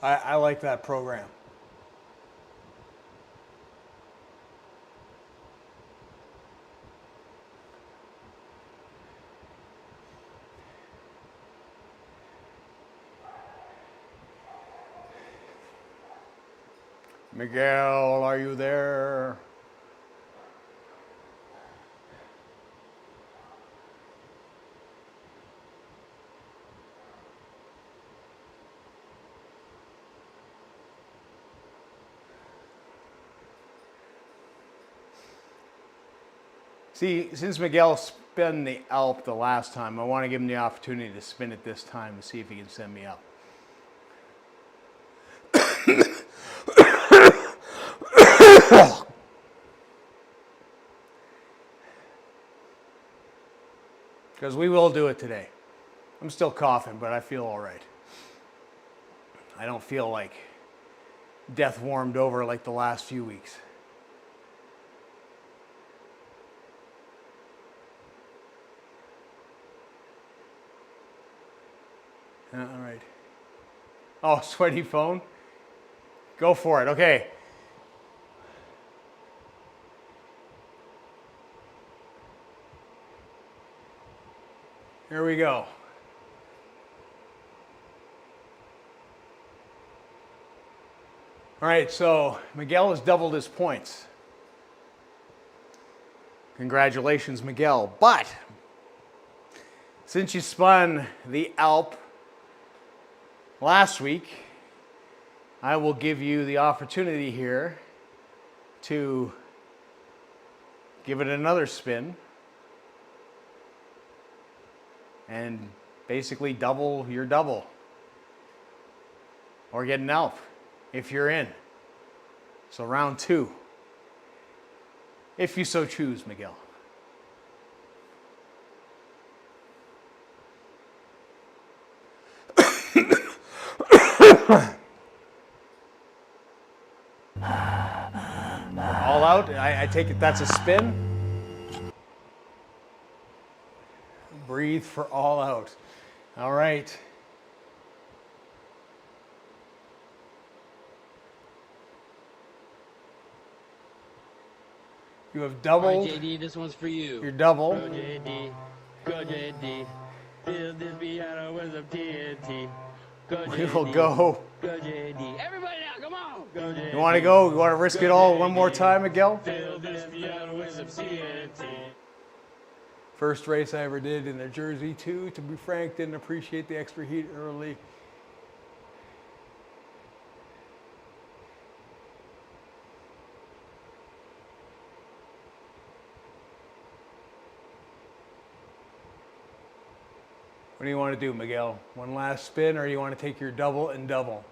I like that program. Miguel, are you there? See, since Miguel spun the Alp the last time, I want to give him the opportunity to spin it this time and see if he can send me up. Because we will do it today. I'm still coughing, but I feel all right. I don't feel like death warmed over like the last few weeks. All right. Oh, sweaty phone? Go for it. Okay. Here we go. All right, so Miguel has doubled his points. Congratulations, Miguel. But Since you spun the Alp last week, I will give you the opportunity here to give it another spin and basically double your double. Or get an Alp if you're in. So round 2. If you so choose, Miguel. All out. I take it that's a spin. Breathe for all out. All right. You have doubled. All right, JD, this one's for you. Your double. Go, JD. Go, JD. Fill this piano with some TNT. Go, JD. We will go. Go, JD. Everybody now, come on. Go, JD. You want to go? You want to risk it all one more time, Miguel? Fill this piano with some TNT. First race I ever did in the Jersey, too. To be frank, didn't appreciate the extra heat early. What do you want to do, Miguel? One last spin, or do you want to take your double and double?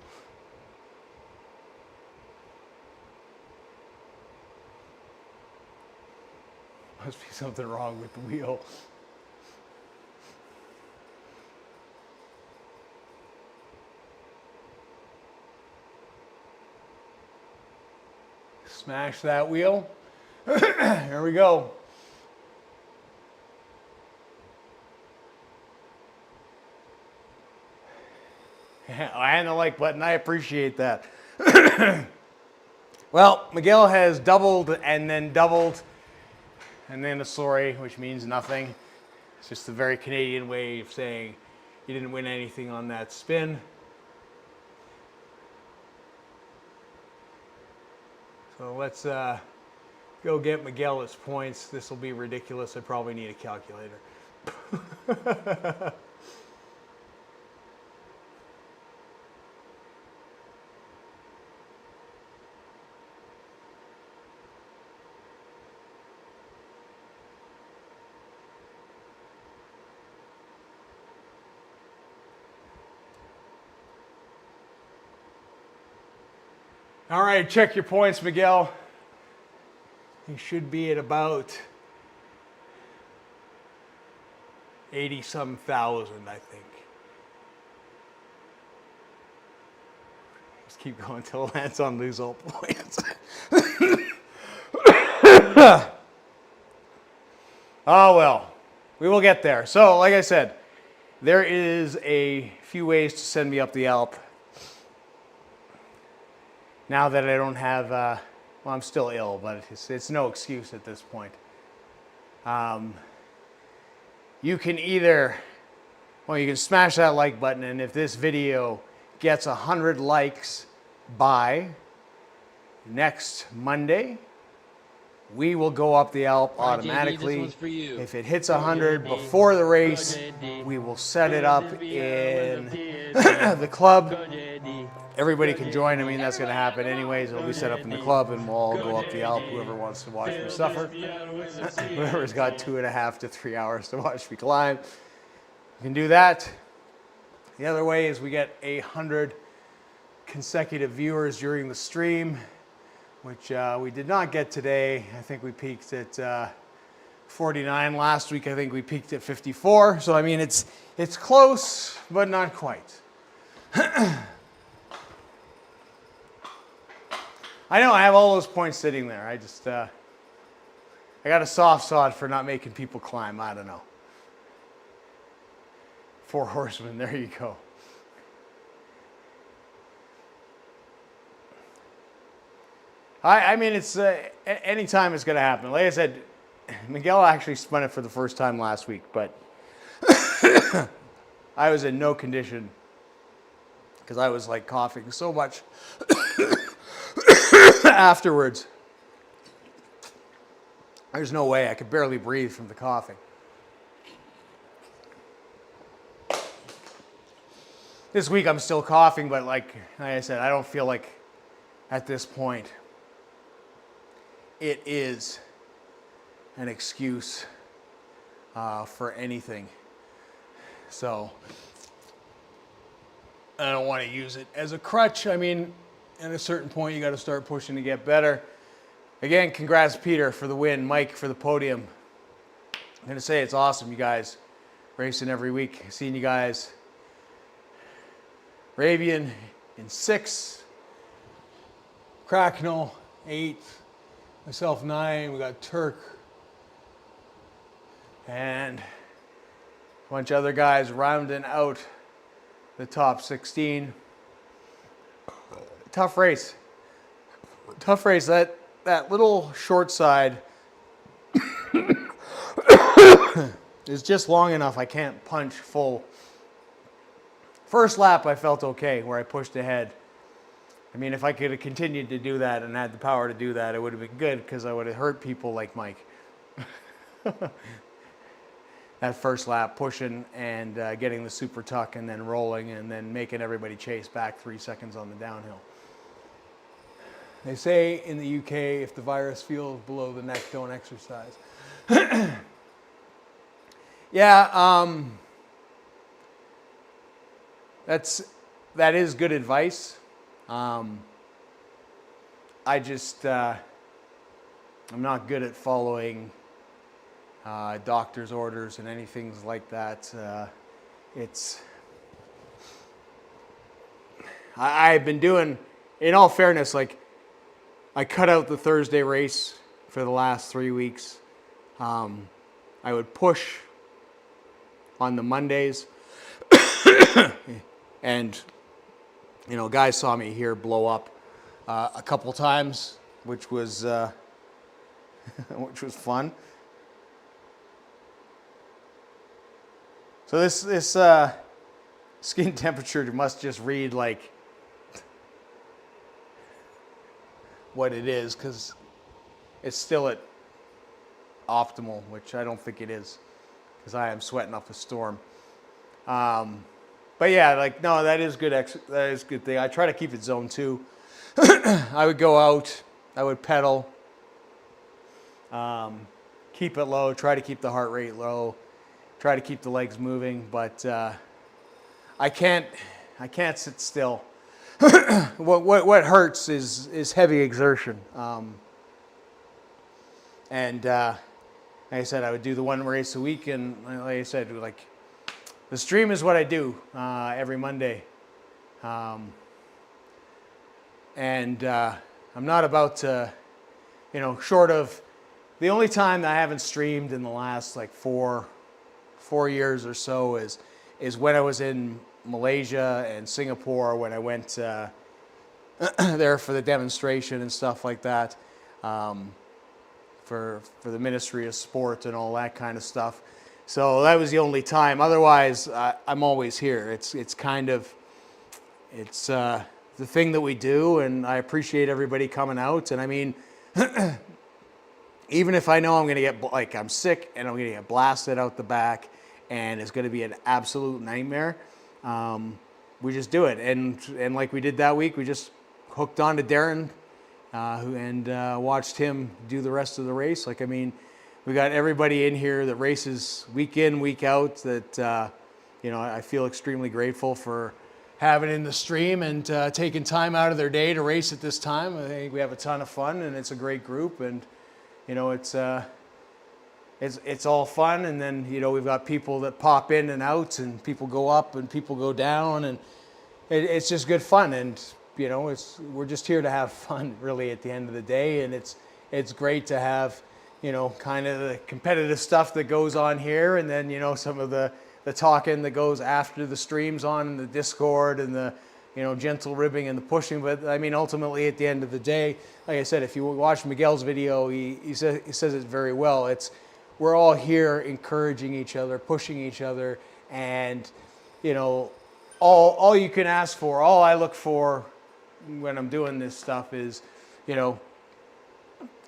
Must be something wrong with the wheel. Smash that wheel. Here we go. And the like button, I appreciate that. Well, Miguel has doubled and then doubled and then a sorry, which means nothing. It's just a very Canadian way of saying you didn't win anything on that spin. So let's go get Miguel his points. This will be ridiculous. I probably need a calculator. All right, check your points, Miguel. You should be at about 80-some thousand, I think. Just keep going until it lands on lose all points. Oh, well, we will get there. So, like I said, there is a few ways to send me up the Alp. Now that I don't have, well, I'm still ill, but it's no excuse at this point. You can either, well, you can smash that like button, and if this video gets 100 likes by next Monday, we will go up the Alp automatically. JD, this one's for you. If it hits 100 before the race, we will set it up in the club. Everybody can join. I mean, that's going to happen anyways. It'll be set up in the club, and we'll all go up the Alp. Whoever wants to watch me suffer. Whoever's got 2.5 to 3 hours to watch me climb. You can do that. The other way is we get 100 consecutive viewers during the stream, which we did not get today. I think we peaked at 49 last week. I think we peaked at 54. So, I mean, it's close, but not quite. I know, I have all those points sitting there. I just, I got a soft spot for not making people climb. I don't know. 4 horsemen, there you go. I mean, it's, anytime it's going to happen. Like I said, Miguel actually spun it for the first time last week, but I was in no condition because I was like coughing so much afterwards. There's no way. I could barely breathe from the coughing. this week I'm still coughing, but like I said, I don't feel like at this point it is an excuse for anything. So I don't want to use it as a crutch. I mean, at a certain point, you got to start pushing to get better. Again, congrats, Peter, for the win. Mike, for the podium. I'm going to say it's awesome, you guys. Racing every week. Seeing you guys. Ravian in 6th. Cracknell, 8th. Myself, 9. We got Turk. And a bunch of other guys rounding out the top 16. Tough race. Tough race. That little short side is just long enough. I can't punch full. First lap I felt okay where I pushed ahead. I mean, if I could have continued to do that and had the power to do that, it would have been good because I would have hurt people like Mike. That first lap, pushing and getting the super tuck and then rolling and then making everybody chase back 3 seconds on the downhill. They say in the UK, if the virus feels below the neck, don't exercise. Yeah, that is good advice. I just, I'm not good at following doctor's orders and anything like that. I've been doing, in all fairness, like I cut out the Thursday race for the last 3 weeks. I would push on the Mondays. And, you know, guys saw me here blow up a couple times, which was which was fun. So this skin temperature must just read like what it is, because it's still at optimal, which I don't think it is, because I am sweating up a storm. But yeah, like, no, that is good. That is a good thing. I try to keep it zone 2. I would go out, I would pedal, keep it low, try to keep the heart rate low, try to keep the legs moving, but I can't sit still. What hurts is heavy exertion. And like I said, I would do the one race a week, and like I said, like, the stream is what I do every Monday. And I'm not about to, you know, short of the only time that I haven't streamed in the last like four years or so is when I was in Malaysia and Singapore, when I went there for the demonstration and stuff like that, for the Ministry of Sport and all that kind of stuff. So that was the only time. Otherwise, I'm always here. It's the thing that we do, and I appreciate everybody coming out. And I mean, even if I know I'm going to get, like, I'm sick and I'm going to get blasted out the back and it's going to be an absolute nightmare, we just do it. And like we did that week, we just hooked on to Darren and watched him do the rest of the race. Like, I mean, we got everybody in here that races week in, week out that, you know, I feel extremely grateful for having in the stream and taking time out of their day to race at this time. I think we have a ton of fun, and it's a great group, and, you know, it's all fun. And then, you know, we've got people that pop in and out, and people go up and people go down, and it's just good fun. And, you know, we're just here to have fun, really, at the end of the day. And it's great to have, you know, kind of the competitive stuff that goes on here, and then, you know, some of the talking that goes after the streams on in the Discord, and the, you know, gentle ribbing and the pushing. But I mean, ultimately, at the end of the day, like I said, if you watch Miguel's video, he says it very well. We're all here encouraging each other, pushing each other, and, you know, all you can ask for, all I look for when I'm doing this stuff is, you know,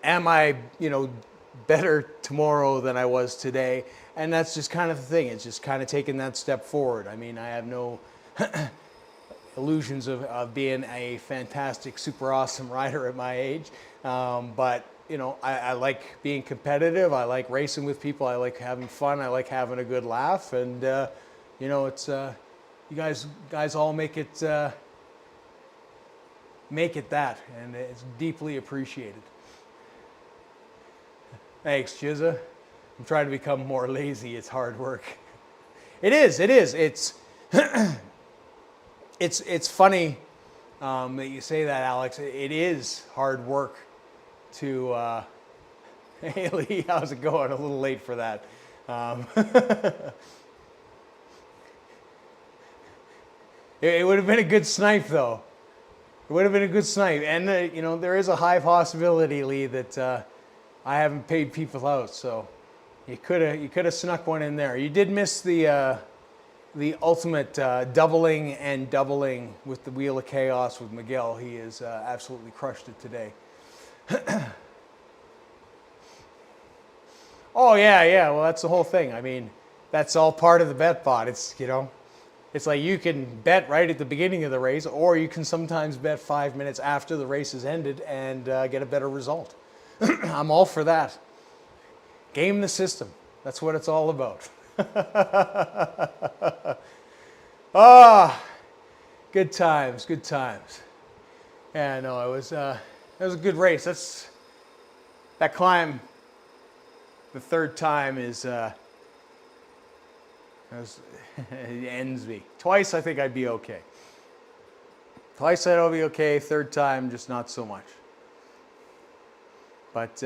am I, you know, better tomorrow than I was today? And that's just kind of the thing. It's just kind of taking that step forward. I mean, I have no illusions of being a fantastic, super awesome rider at my age. But you know, I like being competitive. I like racing with people. I like having fun. I like having a good laugh. And you know, it's you guys all make it that, and it's deeply appreciated. Thanks, Chizza. I'm trying to become more lazy. It's hard work. It is. It's it's funny that you say that, Alex. It is hard work to. Hey, Lee, how's it going? A little late for that. It would have been a good snipe, though. It would have been a good snipe, and you know, there is a high possibility, Lee, that I haven't paid people out, so you could have snuck one in there. You did miss the ultimate doubling and doubling with the Wheel of Chaos with Miguel. He has absolutely crushed it today. Oh yeah. Well, that's the whole thing. I mean, that's all part of the bet bot. It's, you know, it's like you can bet right at the beginning of the race, or you can sometimes bet 5 minutes after the race has ended and get a better result. I'm all for that. Game the system. That's what it's all about. Good times, good times. Yeah, no, it was a good race. That climb. The third time is ENVE. Twice I think I'd be okay. Twice I'd be okay. Third time just not so much. But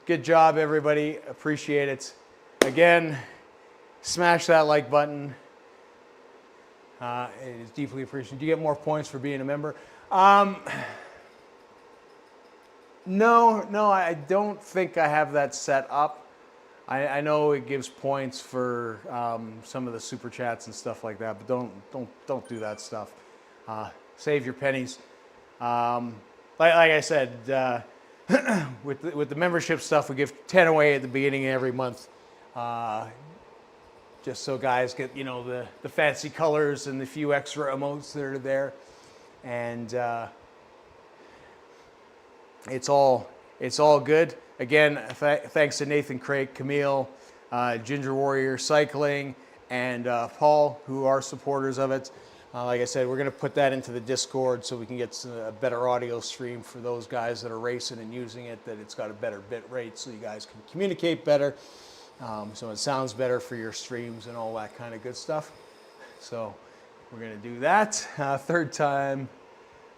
good job, everybody. Appreciate it. Again, smash that like button. It is deeply appreciated. Do you get more points for being a member? No, I don't think I have that set up. I know it gives points for some of the super chats and stuff like that, but don't do that stuff. Save your pennies. Like I said, with the membership stuff, we give 10 away at the beginning of every month, just so guys get, you know, the fancy colors and the few extra emotes that are there, and it's all good. Again, thanks to Nathan, Craig, Camille, Ginger Warrior Cycling, and Paul, who are supporters of it. Like I said, we're going to put that into the Discord so we can get a better audio stream for those guys that are racing and using it, that it's got a better bit rate so you guys can communicate better. So it sounds better for your streams and all that kind of good stuff. So we're going to do that. Third time.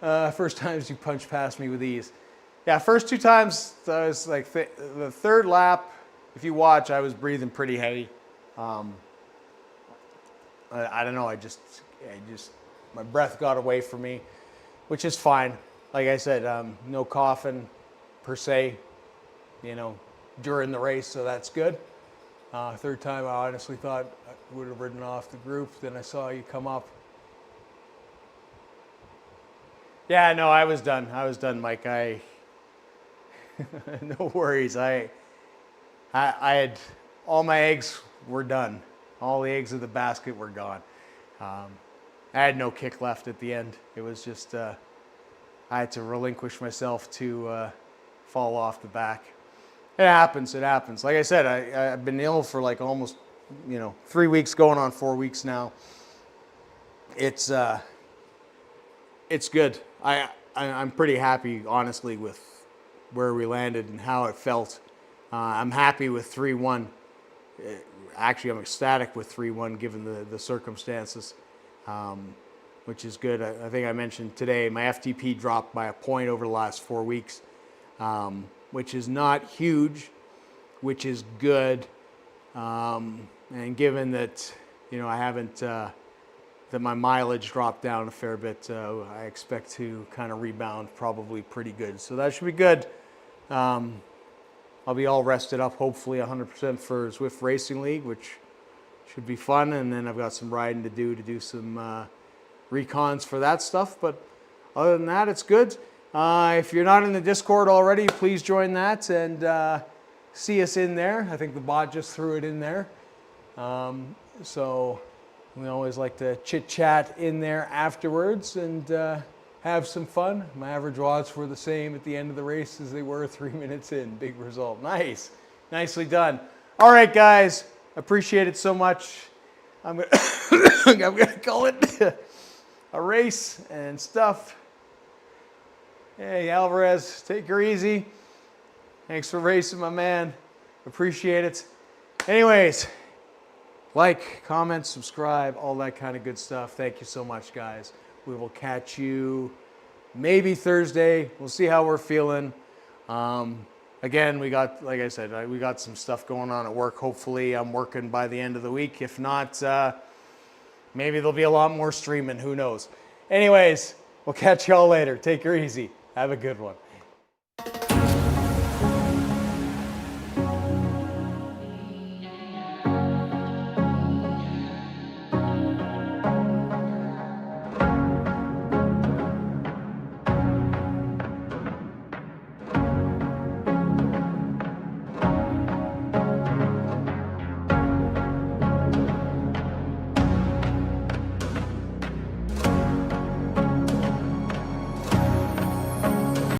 First times you punch past me with ease. Yeah, first two times, I was like, the third lap, if you watch, I was breathing pretty heavy. I don't know, I just, my breath got away from me, which is fine. Like I said, no coughing per se, you know, during the race, so that's good. Third time, I honestly thought I would have ridden off the group. Then I saw you come up. Yeah, no, I was done, Mike. No worries. I had all my eggs were done. All the eggs of the basket were gone. I had no kick left at the end. It was just I had to relinquish myself to fall off the back. It happens. Like I said, I've been ill for like almost, 3 weeks, going on 4 weeks now. It's good. I'm pretty happy, honestly, with where we landed and how it felt. I'm happy with 3-1. Actually, I'm ecstatic with 3-1 given the circumstances, which is good. I think I mentioned today my FTP dropped by a point over the last 4 weeks, which is not huge, which is good. And given that, I haven't, that my mileage dropped down a fair bit, I expect to kind of rebound probably pretty good. So that should be good. I'll be all rested up, hopefully 100% for Zwift Racing League, which should be fun. And then I've got some riding to do some recons for that stuff. But other than that, it's good. If you're not in the Discord already, please join that and see us in there. I think the bot just threw it in there. So We always like to chit-chat in there afterwards and have some fun. My average watts were the same at the end of the race as they were 3 minutes in. Big result. Nice. Nicely done. All right, guys. Appreciate it so much. I'm gonna call it a race and stuff. Hey, Alvarez, take her easy. Thanks for racing, my man. Appreciate it. Anyways, like, comment, subscribe, all that kind of good stuff. Thank you so much, guys. We will catch you maybe Thursday. We'll see how we're feeling. Again, we got, like I said, we got some stuff going on at work. Hopefully, I'm working by the end of the week. If not, maybe there'll be a lot more streaming. Who knows? Anyways, we'll catch y'all later. Take her easy. Have a good one.